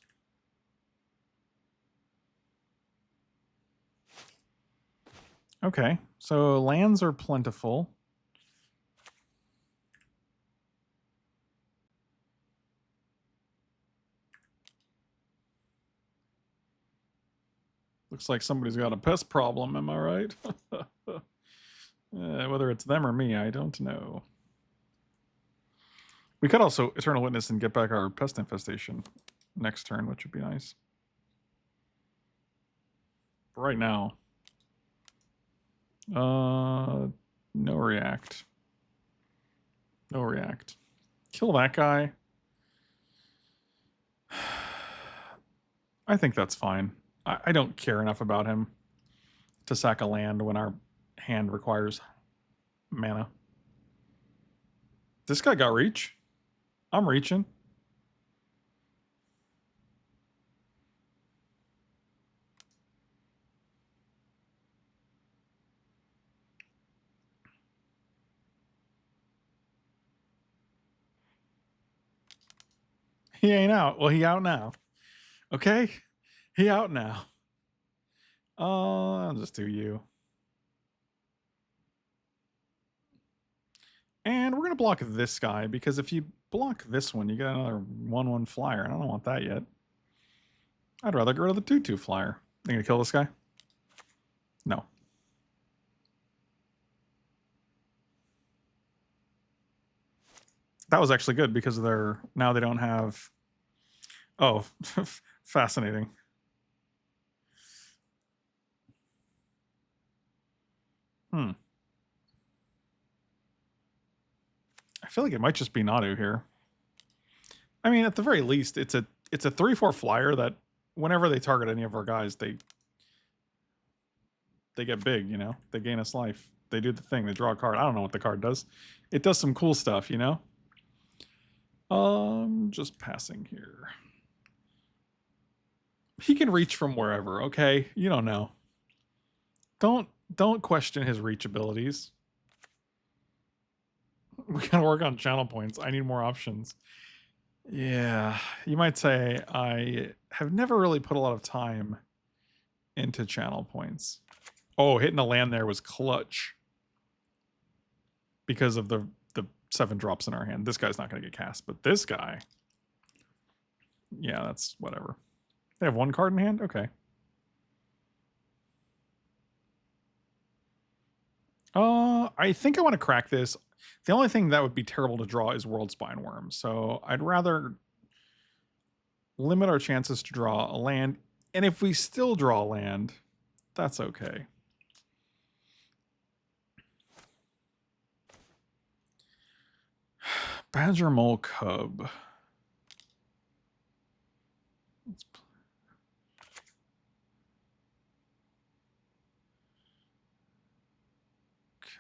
Okay, so lands are plentiful. Looks like somebody's got a pest problem, am I right? Whether it's them or me, I don't know. We could also Eternal Witness and get back our pest infestation next turn, which would be nice. But right now, no react. No react. Kill that guy. I think that's fine. I don't care enough about him to sack a land when our hand requires mana. This guy got reach. I'm reaching. He ain't out. Well, he out now. Okay? He out now. I'll just do you. And we're going to block this guy, because if you block this one, you get another 1/1 flyer. And I don't want that yet. I'd rather get rid of the 2/2 flyer. Think gonna kill this guy? No. That was actually good because they're now they don't have. Oh, fascinating. I feel like it might just be Nadu here. I mean, at the very least, it's a 3/4 flyer that whenever they target any of our guys, they get big, you know? They gain us life. They do the thing. They draw a card. I don't know what the card does. It does some cool stuff, you know? Just passing here. He can reach from wherever, okay? You don't know. Don't question his reach abilities. We gotta work on channel points. I need more options. Yeah, you might say I have never really put a lot of time into channel points. Oh, hitting a land there was clutch because of the 7 drops in our hand. This guy's not going to get cast, but this guy, yeah, that's whatever. They have 1 card in hand? Okay. I think I want to crack this. The only thing that would be terrible to draw is World Spine Worm, so I'd rather limit our chances to draw a land, and if we still draw a land, that's okay. Badger Mole Cub.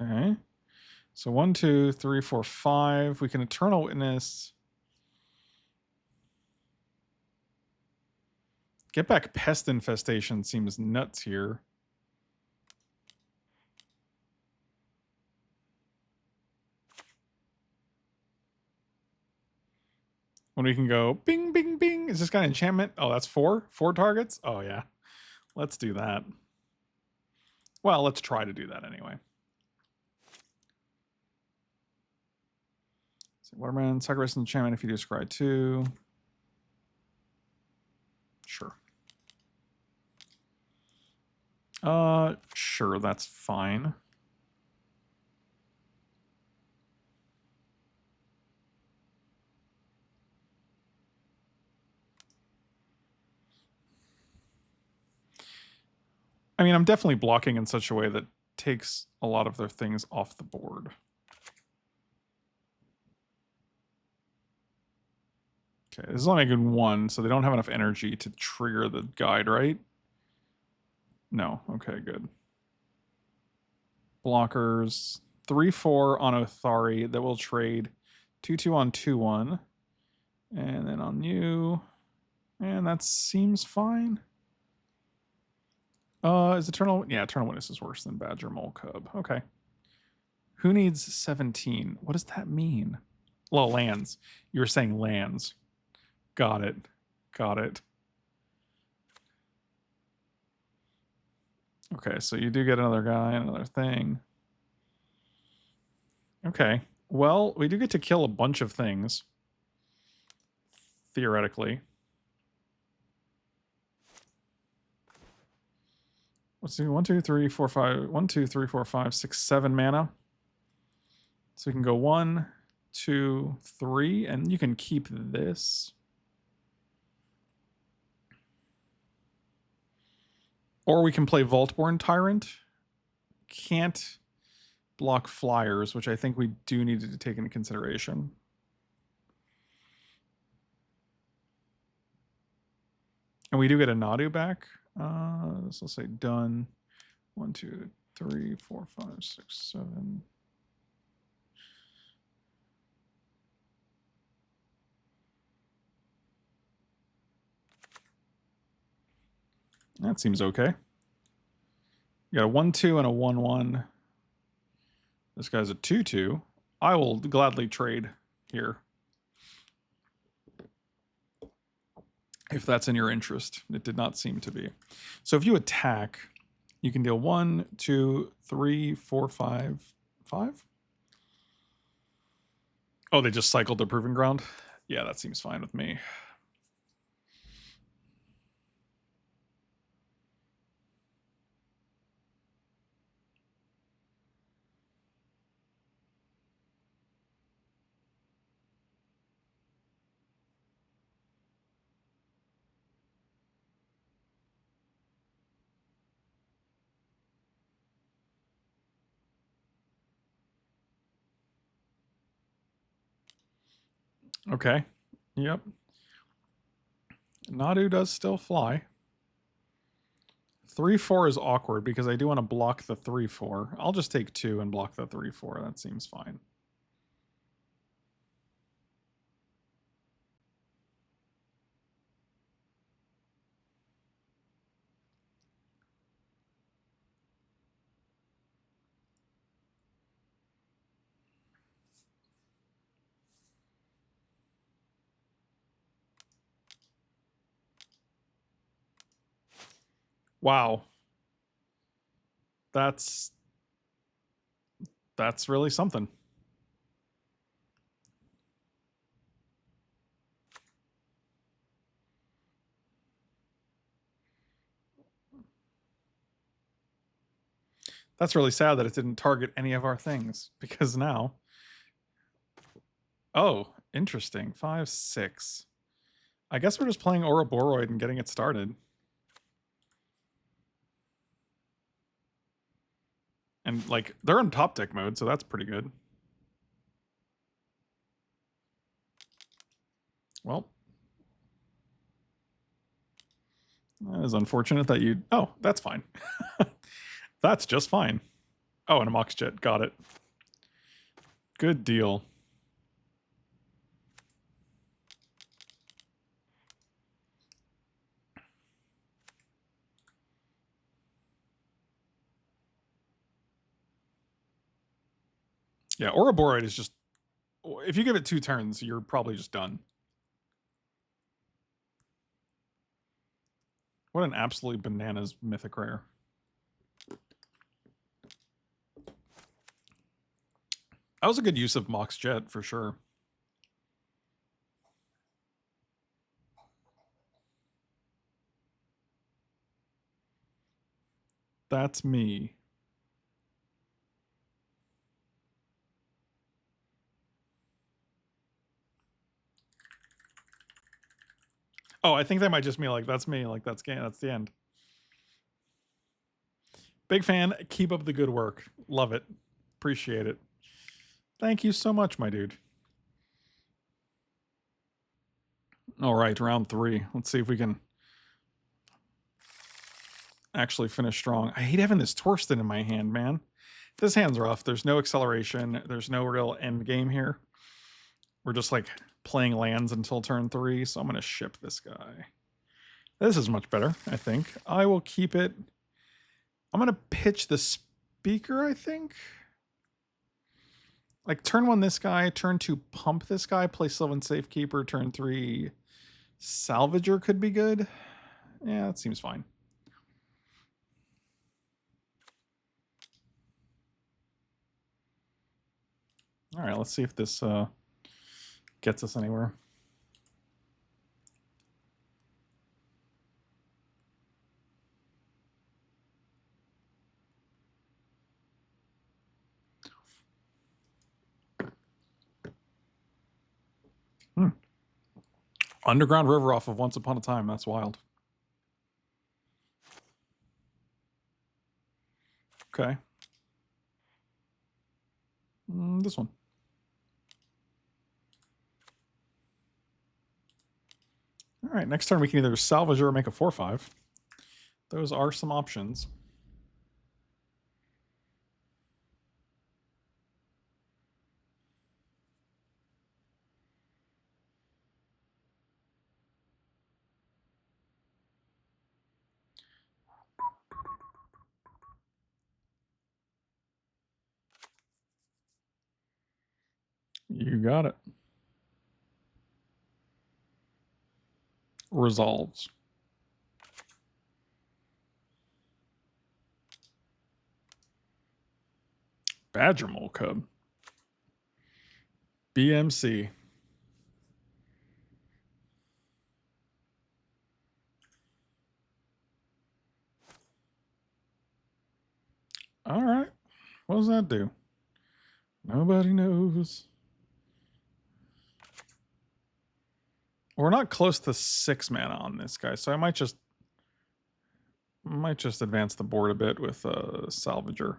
Okay. So 1, 2, 3, 4, 5. We can Eternal Witness. Get back Pest Infestation seems nuts here. When we can go bing, bing, bing. Is this guy an enchantment? Oh, that's 4? 4 targets? Oh, yeah. Let's do that. Well, let's try to do that anyway. So Waterman, sacrifice enchantment if you do scry 2. Sure. Sure, that's fine. I mean, I'm definitely blocking in such a way that takes a lot of their things off the board. Okay, this is only a good one, so they don't have enough energy to trigger the guide, right? No. Okay, good. Blockers. 3/4 on Othari that will trade 2/2 on 2/1. And then on you. And that seems fine. Is Eternal... Yeah, Eternal Witness is worse than Badger Mole Cub. Okay. Who needs 17? What does that mean? Well, lands. You were saying lands. Got it. Got it. Okay, so you do get another guy, another thing. Okay. Well, we do get to kill a bunch of things. Theoretically. Let's see. 1, 2, 3, 4, 5. 1, 2, 3, 4, 5, 6, 7 mana. So we can go 1, 2, 3, and you can keep this. Or we can play Vaultborn Tyrant. Can't block flyers, which I think we do need to take into consideration. And we do get a Nadu back. This will say done. 1, 2, 3, 4, 5, 6, 7. That seems okay. You got a 1/2 and a 1/1. This guy's a 2/2. I will gladly trade here. If that's in your interest. It did not seem to be. So if you attack, you can deal 1, 2, 3, 4, 5, 5? Oh, they just cycled the Proving Ground? Yeah, that seems fine with me. Okay. Yep. Nadu does still fly. 3/4 is awkward because I do want to block the 3/4. I'll just take 2 and block the 3/4. That seems fine. Wow. That's really something. That's really sad that it didn't target any of our things, because now... Oh, interesting. 5, 6. I guess we're just playing Ouroboros and getting it started. And, like, they're in top deck mode, so that's pretty good. Well. That is unfortunate that you... Oh, that's fine. That's just fine. Oh, and a Mox Jet. Got it. Good deal. Yeah, Ouroboros is just... If you give it 2 turns, you're probably just done. What an absolutely bananas mythic rare. That was a good use of Mox Jet, for sure. That's me. Oh, I think that might just be like, that's me, like, that's game, that's the end. Big fan. Keep up the good work. Love it. Appreciate it. Thank you so much, my dude. All right, round 3. Let's see if we can actually finish strong. I hate having this Torsten in my hand, man. This hand's rough. There's no acceleration. There's no real end game here. We're just like playing lands until turn 3, so I'm going to ship this guy. This is much better, I think. I will keep it. I'm going to pitch the speaker, I think. Like turn 1 this guy, turn 2 pump this guy, play Sylvan Safekeeper, turn 3 Salvager could be good. Yeah, that seems fine. All right, let's see if this gets us anywhere. Underground River off of Once Upon a Time. That's wild. Okay. This one. All right, next turn we can either salvage or make a 4/5. Those are some options. You got it. Resolves. Badger Mole Cub. BMC. All right. What does that do? Nobody knows. We're not close to 6 mana on this guy, so I might just advance the board a bit with a Salvager.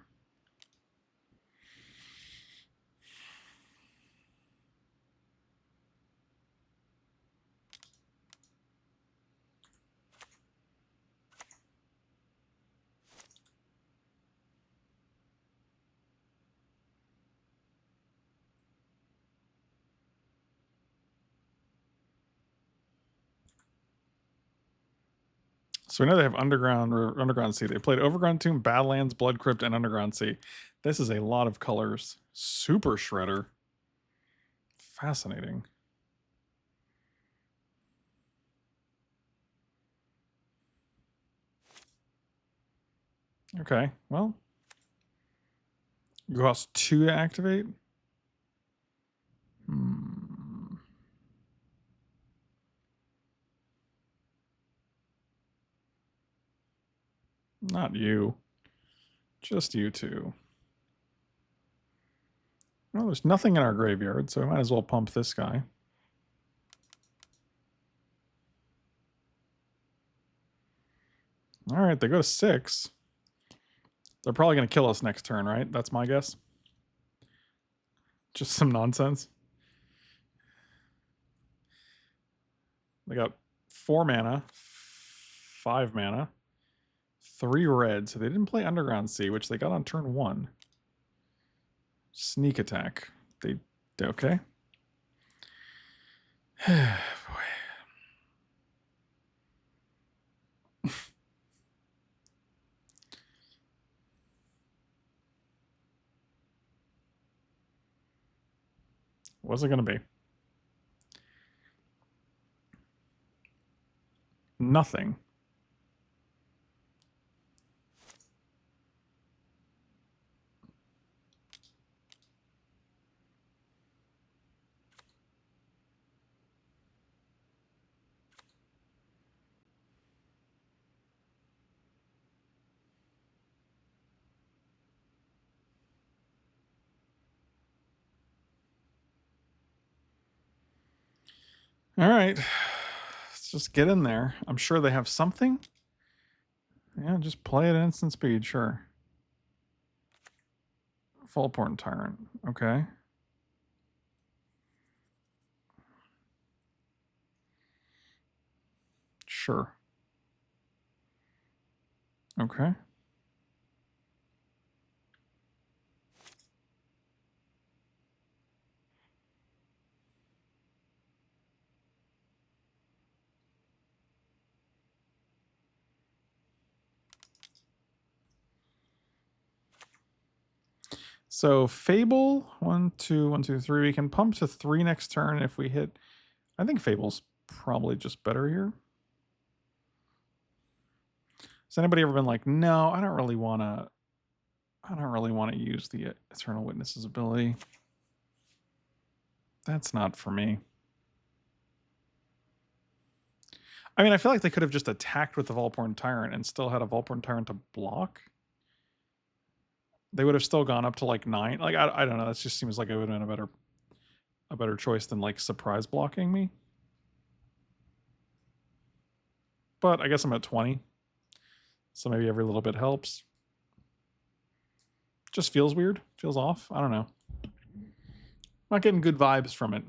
So we know they have Underground Sea. They played Overground Tomb, Badlands, Blood Crypt, and Underground Sea. This is a lot of colors. Super Shredder. Fascinating. Okay, well. Cost 2 to activate. Not you. Just you two. Well, there's nothing in our graveyard, so I might as well pump this guy. All right, they go to 6. They're probably going to kill us next turn, right? That's my guess. Just some nonsense. They got 4 mana, 5 mana, 3 red. So they didn't play Underground Sea, which they got on turn 1. Sneak attack. They okay. Boy. What's it going to be? Nothing. All right. Let's just get in there. I'm sure they have something. Yeah, just play at instant speed, sure. Fallporn Tyrant. Okay. Sure. Okay. So Fable, 1, 2, 1, 2, 3. We can pump to 3 next turn if we hit. I think Fable's probably just better here. Has anybody ever been like, no, I don't really want to use the Eternal Witness's ability. That's not for me. I mean, I feel like they could have just attacked with the Volporn Tyrant and still had a Volporn Tyrant to block. They would have still gone up to like 9. Like I don't know. That just seems like it would have been a better choice than like surprise blocking me. But I guess I'm at 20. So maybe every little bit helps. Just feels weird. Feels off. I don't know. Not getting good vibes from it.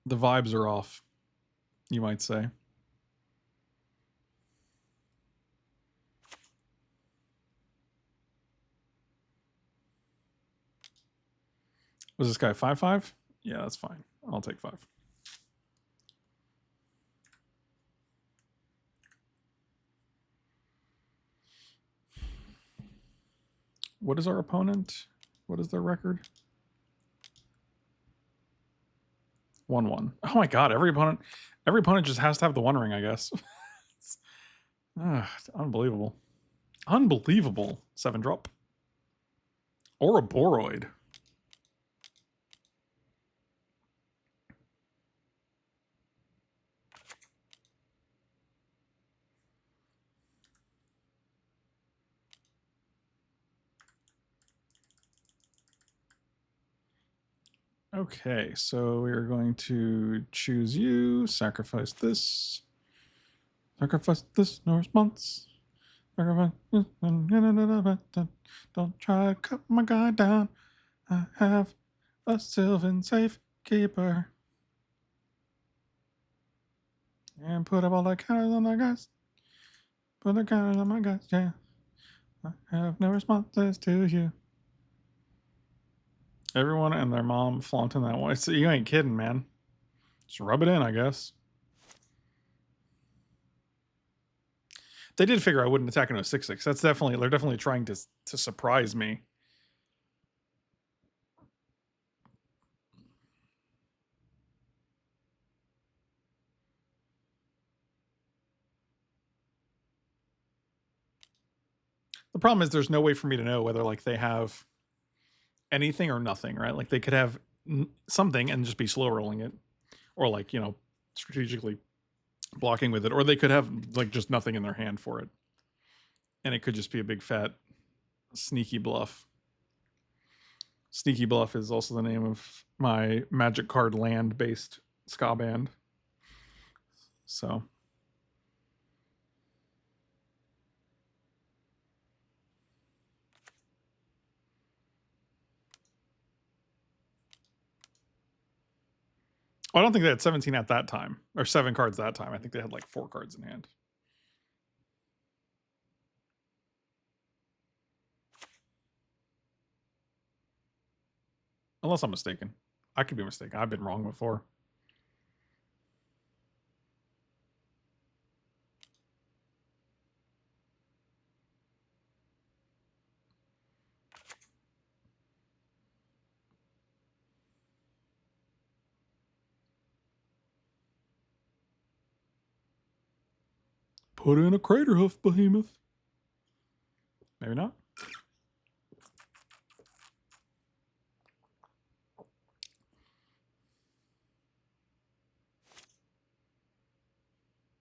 The vibes are off, you might say. Was this guy 5/5? Yeah, that's fine. I'll take 5. What is our opponent? What is their record? 1-1. Oh my god, every opponent just has to have the 1 ring, I guess. Unbelievable. Unbelievable. 7 drop. Or a Boroid. Okay, so we're going to choose you, sacrifice this, no response. Don't try to cut my guy down. I have a Sylvan Safekeeper. And put up all the counters on my guys. Put the counters on my guys, yeah. I have no responses to you. Everyone and their mom flaunting that one. So you ain't kidding, man. Just rub it in, I guess. They did figure I wouldn't attack into a 6/6. That's definitely, they're definitely trying to surprise me. The problem is there's no way for me to know whether like they have anything or nothing, right? Like they could have something and just be slow rolling it, or like, you know, strategically blocking with it, or they could have like just nothing in their hand for it, and it could just be a big fat sneaky bluff. Sneaky Bluff is also the name of my Magic card land based ska band. So I don't think they had 17 at that time, or 7 cards that time. I think they had like 4 cards in hand. Unless I'm mistaken. I could be mistaken. I've been wrong before. Put in a Crater Hoof, Behemoth. Maybe not.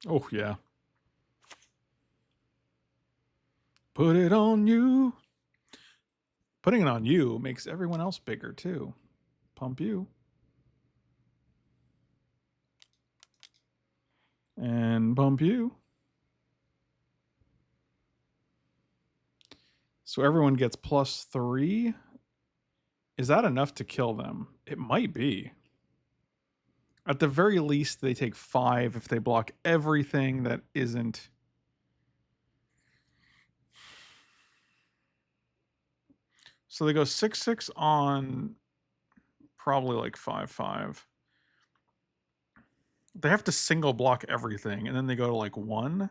Oh, yeah. Put it on you. Putting it on you makes everyone else bigger too. Pump you. And bump you. So everyone gets +3. Is that enough to kill them? It might be. At the very least, they take 5 if they block everything that isn't. So they go 6/6 on probably like 5/5. They have to single block everything, and then they go to like 1.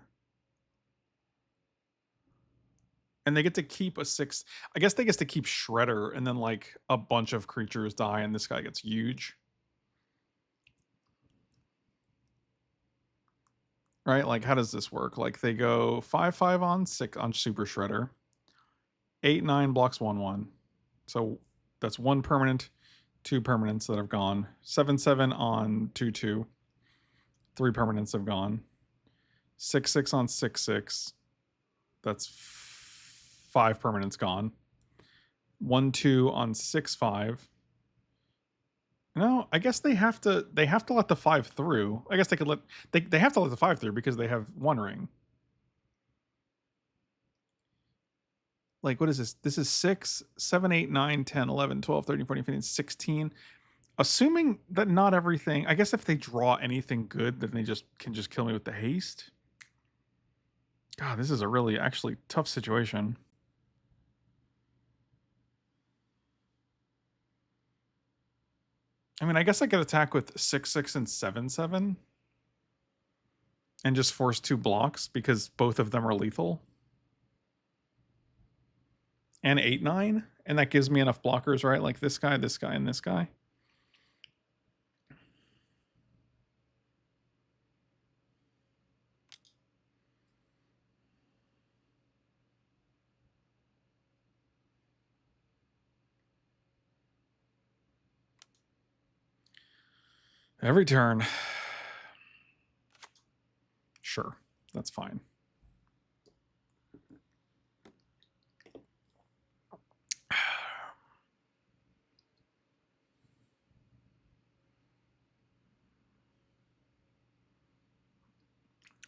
And they get to keep a 6. I guess they get to keep Shredder, and then like a bunch of creatures die, and this guy gets huge. Right? Like, how does this work? Like, they go 5/5 on 6 on Super Shredder. 8/9 blocks 1/1. So that's 1 permanent, 2 permanents that have gone. 7/7 on 2/2. 3 permanents have gone. 6/6 on 6/6. That's 5 permanents gone. 1/2 on 6/5. No, I guess they have to let the 5 through. I guess they could let they have to let the 5 through because they have 1 ring. Like, what is this? This is 6, 7, 8, 9, 10, 11, 12, 13, 14, 15, 16. Assuming that not everything, I guess if they draw anything good, then they can just kill me with the haste. God, this is a really actually tough situation. I mean, I guess I could attack with 6/6 and 7/7 and just force 2 blocks because both of them are lethal. And 8/9, and that gives me enough blockers, right? Like this guy, and this guy. Every turn. Sure, that's fine.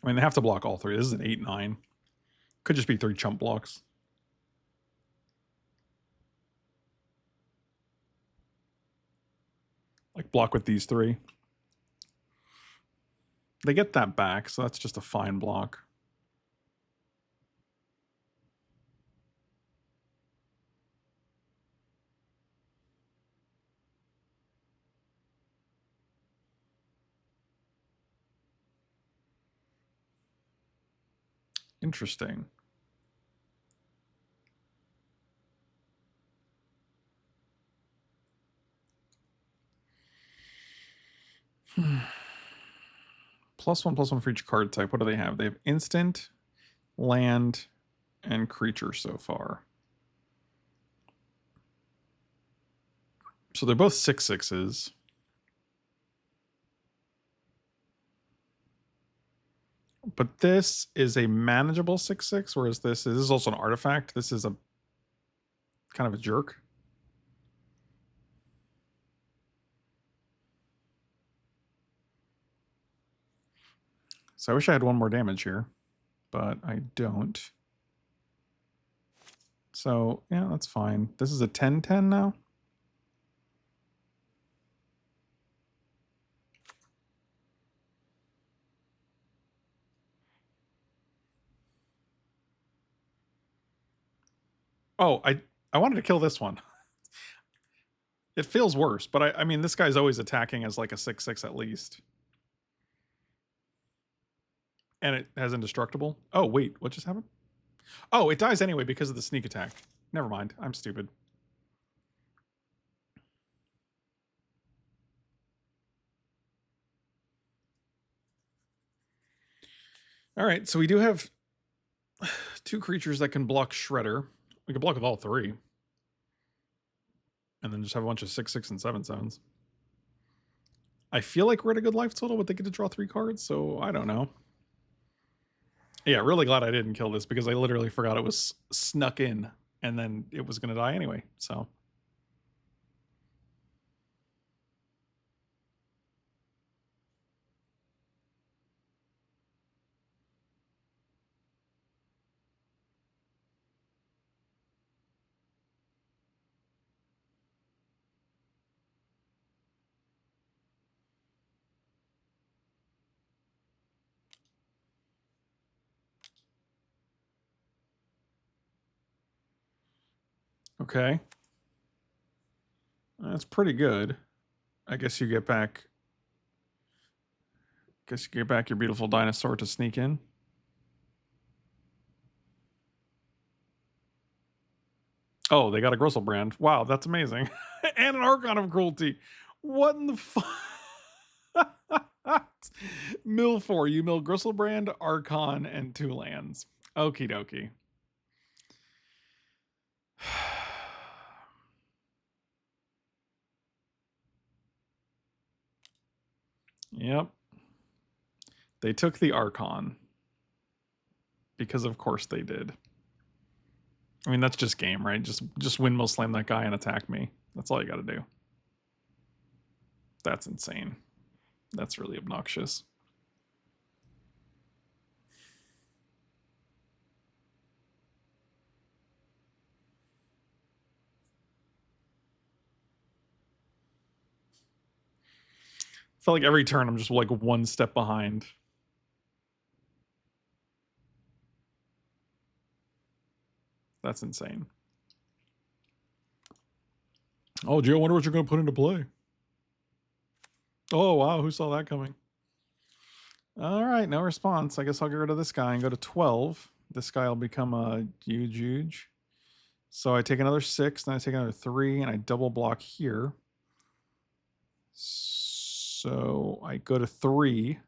I mean, they have to block all 3. This is an 8/9. Could just be 3 chump blocks. Like, block with these 3. They get that back, so that's just a fine block. Interesting. +1/+1 for each card type. What do they have? They have instant, land, and creature so far. So they're both 6/6s. But this is a manageable 6/6, whereas this is also an artifact. This is a kind of a jerk. So I wish I had 1 more damage here, but I don't. So, yeah, that's fine. This is a 10/10 now. Oh, I wanted to kill this one. It feels worse, but I mean, this guy's always attacking as like a 6/6 at least. And it has indestructible. Oh, wait, what just happened? Oh, it dies anyway because of the sneak attack. Never mind, I'm stupid. All right, so we do have 2 creatures that can block Shredder. We can block with all 3. And then just have a bunch of 6/6 and 7/7s. I feel like we're at a good life total, but they get to draw 3 cards, so I don't know. Yeah, really glad I didn't kill this because I literally forgot it was snuck in. and then it was going to die anyway. So okay, that's pretty good. I guess you get back. Guess you get back your beautiful dinosaur to sneak in. Oh, they got a Gristlebrand. Wow, that's amazing. And an Archon of Cruelty. What in the fuck? Mill 4. You mill Gristlebrand, Archon, and 2 lands. Okie dokie. Yep. They took the Archon. Because of course they did. I mean, that's just game, right? Just windmill slam that guy and attack me. That's all you gotta do. That's insane. That's really obnoxious. I feel like every turn I'm just like one step behind. That's insane. Oh, Joe, I wonder what you're going to put into play. Oh, wow. Who saw that coming? All right. No response. I guess I'll get rid of this guy and go to 12. This guy will become a huge. So I take another 6, then I take another 3, and I double block here. So I go to 3.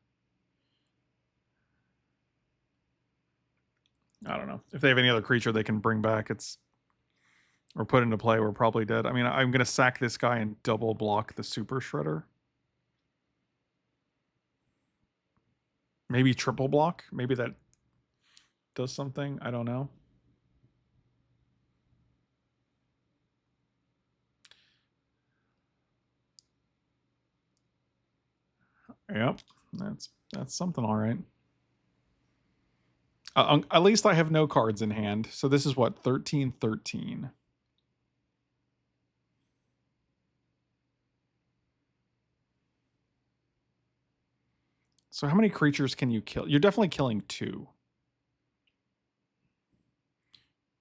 I don't know. If they have any other creature they can bring back, or put into play, we're probably dead. I mean, I'm going to sack this guy and double block the Super Shredder. Maybe triple block. Maybe that does something. I don't know. Yep, that's something, all right. At least I have no cards in hand. So this is what, 13-13. So how many creatures can you kill? You're definitely killing 2.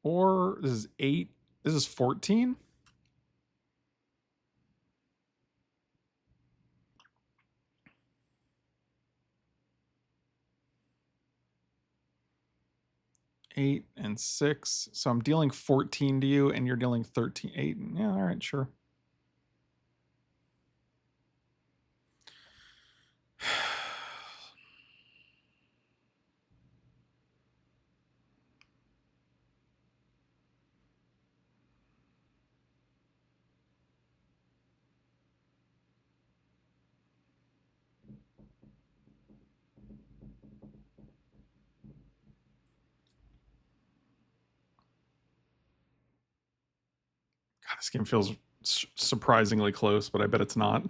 Or this is 8. This is 14. Eight and 6. So I'm dealing 14 to you, and you're dealing 13. 8. Yeah, all right, sure. God, this game feels surprisingly close, but I bet it's not.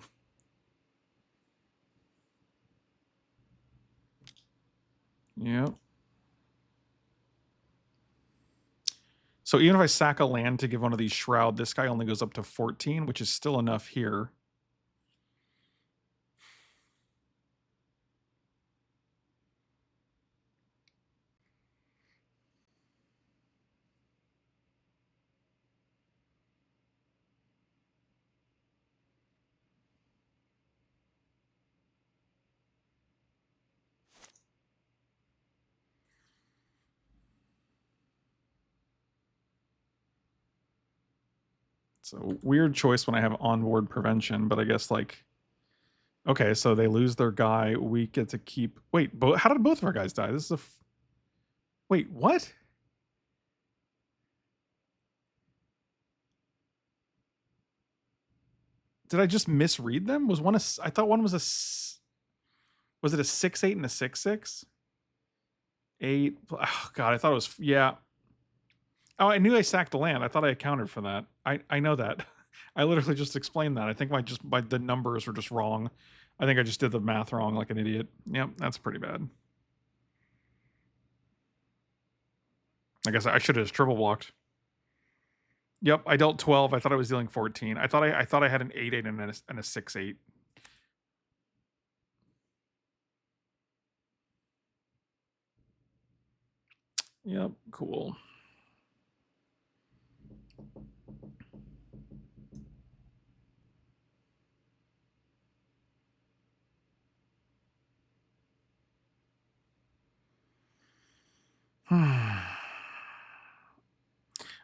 Yep. So even if I sack a land to give one of these Shroud, this guy only goes up to 14, which is still enough here. It's a weird choice when I have onboard prevention, but I guess like, okay, so they lose their guy. We get to keep. Wait, how did both of our guys die? This is a. Wait, what? Did I just misread them? Was one a? I thought one was a. Was it a 6-8 and a 6-6? 8. Oh God, I thought it was, yeah. Oh, I knew I sacked a land. I thought I accounted for that. I know that. I literally just explained that. I think the numbers were just wrong. I think I just did the math wrong like an idiot. Yep, that's pretty bad. I guess I should have just triple blocked. Yep, I dealt 12. I thought I was dealing 14. I thought I had an 8/8 and a 6/8. Yep, cool.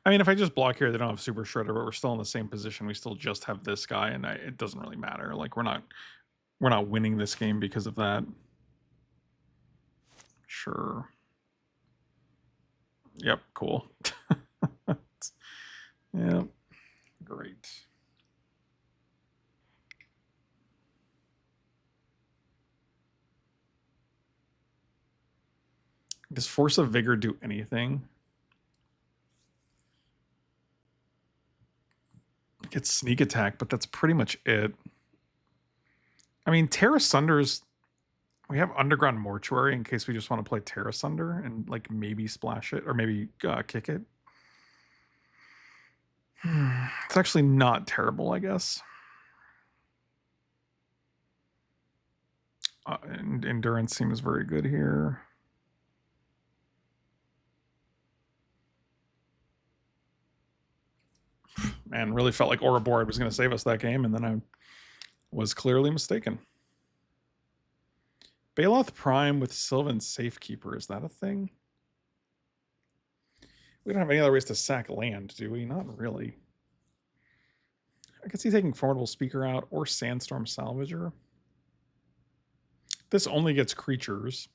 I mean, if I just block here, they don't have Super Shredder, but we're still in the same position. We still just have this guy, and it doesn't really matter. Like we're not winning this game because of that. Sure. Yep. Cool. Yep. Great. Does Force of Vigor do anything? It's sneak attack, but that's pretty much it. I mean, Terra Sunders. We have Underground Mortuary in case we just want to play Terra Sunder and like maybe splash it or maybe kick it. It's actually not terrible, I guess. And endurance seems very good here. Man, really felt like Ouroboros was going to save us that game, and then I was clearly mistaken. Baloth Prime with Sylvan Safekeeper, is that a thing? We don't have any other ways to sack land, do we? Not really. I could see taking Formidable Speaker out or Sandstorm Salvager. This only gets creatures.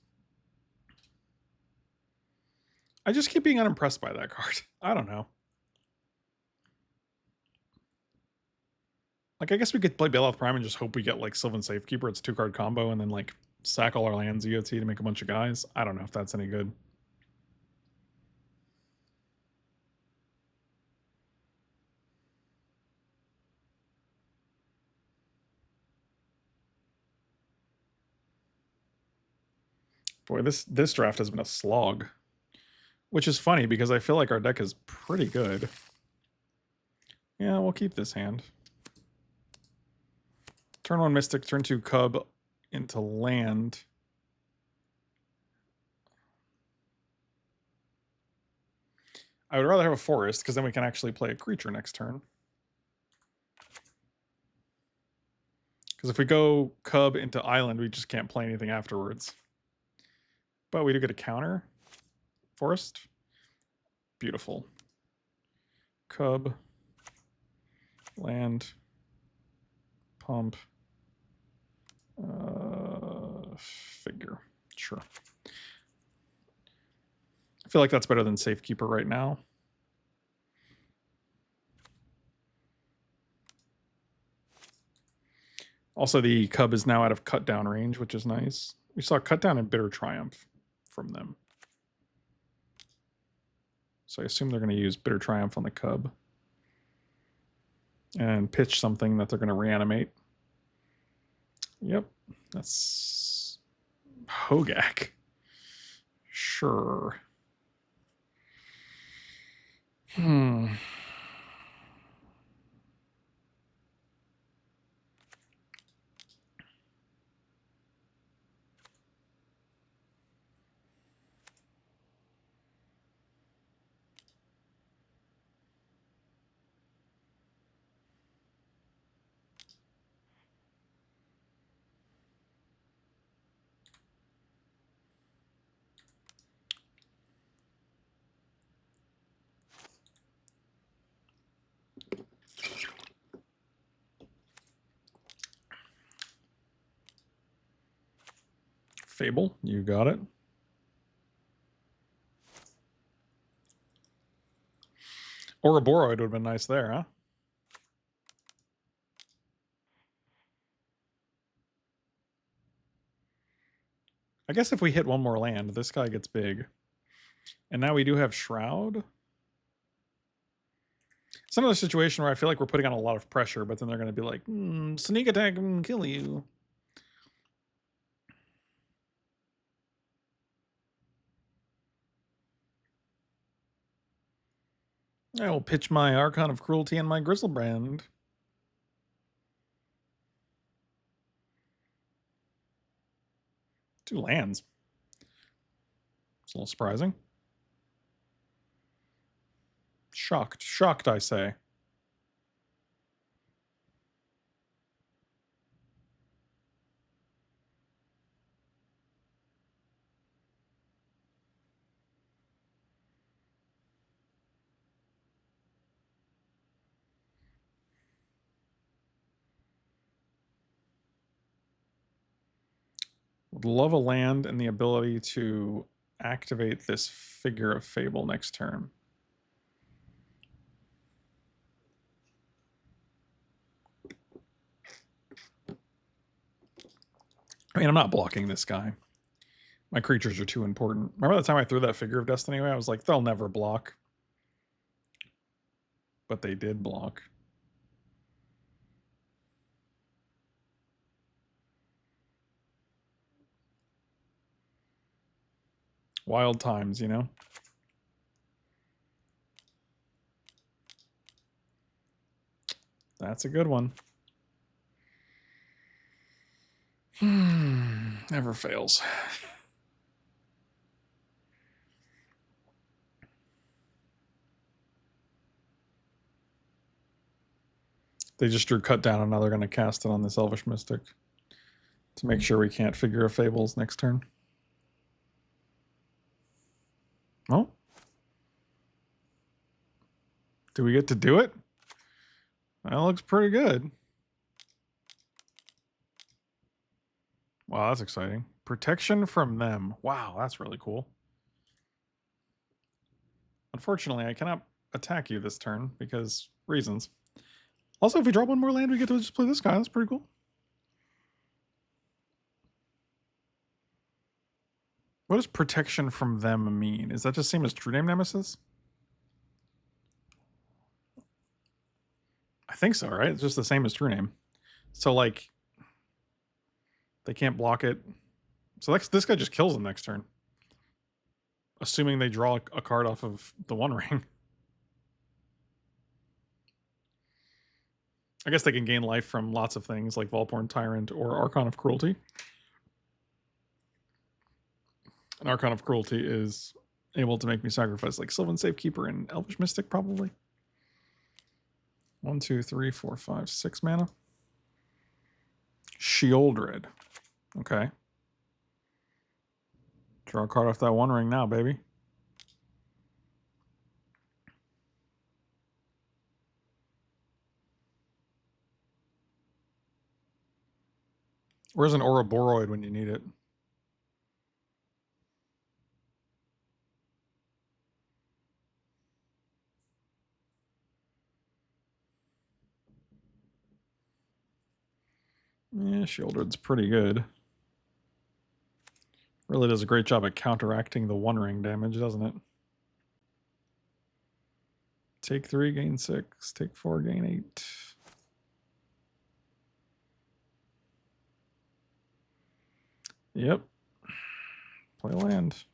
I just keep being unimpressed by that card. I don't know. Like, I guess we could play Baloth Prime and just hope we get, like, Sylvan Safekeeper. It's a 2-card combo, and then, like, sack all our lands EOT to make a bunch of guys. I don't know if that's any good. Boy, this draft has been a slog. Which is funny, because I feel like our deck is pretty good. Yeah, we'll keep this hand. Turn 1 Mystic, turn 2 Cub into land. I would rather have a forest, because then we can actually play a creature next turn. Because if we go Cub into Island, we just can't play anything afterwards. But we do get a counter. Forest. Beautiful. Cub. Land. Pump. Figure. Sure. I feel like that's better than Safekeeper right now. Also, the Cub is now out of cut down range, which is nice. We saw cut down and Bitter Triumph from them. So I assume they're going to use Bitter Triumph on the Cub. And pitch something that they're going to reanimate. Yep, that's Hogak. Sure. Fable, you got it. Ouroboros would have been nice there, huh? I guess if we hit one more land, this guy gets big. And now we do have Shroud. It's another situation where I feel like we're putting on a lot of pressure, but then they're going to be like, sneak attack and kill you. I will pitch my Archon of Cruelty and my Grizzlebrand. 2 lands. It's a little surprising. Shocked, I say. Would love a land and the ability to activate this Figure of Fable next turn. I mean, I'm not blocking this guy. My creatures are too important. Remember the time I threw that Figure of Destiny away? I was like, they'll never block. But they did block. Wild times, you know? That's a good one. Never fails. They just drew cut down, and now they're going to cast it on this Elvish Mystic to make sure we can't Figure of Fables next turn. Oh. Do we get to do it? That looks pretty good. Wow, that's exciting. Protection from them. Wow, that's really cool. Unfortunately, I cannot attack you this turn because reasons. Also, if we drop one more land, we get to just play this guy. That's pretty cool. What does protection from them mean? Is that just same as True Name Nemesis? I think so, right? It's just the same as True Name. So, like, they can't block it. So this guy just kills them next turn. Assuming they draw a card off of the One Ring. I guess they can gain life from lots of things like Volporn Tyrant or Archon of Cruelty. An Archon of Cruelty is able to make me sacrifice like Sylvan Safekeeper and Elvish Mystic, probably. 1, 2, 3, 4, 5, 6 mana. Sheoldred. Okay. Draw a card off that One Ring now, baby. Where's an Ouroboros when you need it? Yeah, Sheoldred's pretty good. Really does a great job at counteracting the One Ring damage, doesn't it? Take 3, gain 6. Take 4, gain 8. Yep. Play land.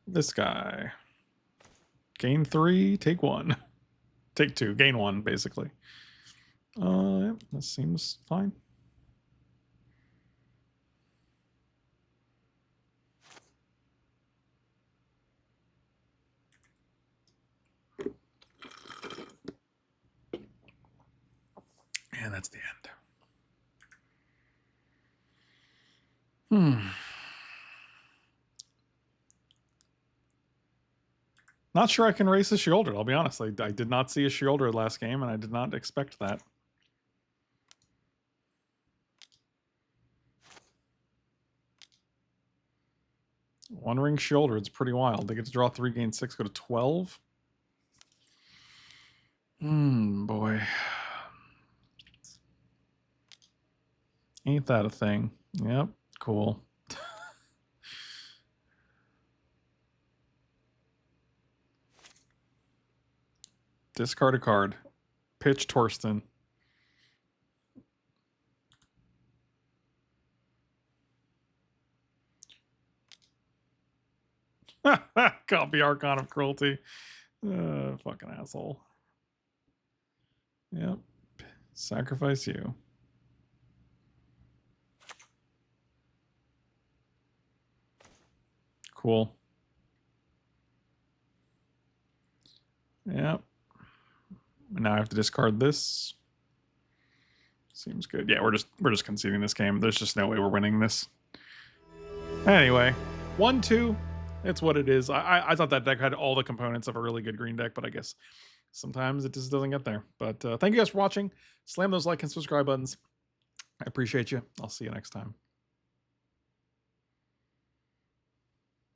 This guy. Gain 3, take 1. Take 2, gain 1, basically. Yep, this seems fine. And that's the end. Not sure I can race a Sheoldred, I'll be honest. I did not see a Sheoldred last game, and I did not expect that. One Ring Sheoldred's pretty wild. They get to draw 3, gain 6, go to 12. Boy. Ain't that a thing? Yep, cool. Discard a card. Pitch Torsten. Copy Archon of Cruelty. Fucking asshole. Yep. Sacrifice you. Cool. Yep. Now I have to discard this. Seems good. Yeah, we're just conceding this game. There's just no way we're winning this. Anyway, 1-2. It's what it is. I thought that deck had all the components of a really good green deck, but I guess sometimes it just doesn't get there. But thank you guys for watching. Slam those like and subscribe buttons. I appreciate you. I'll see you next time.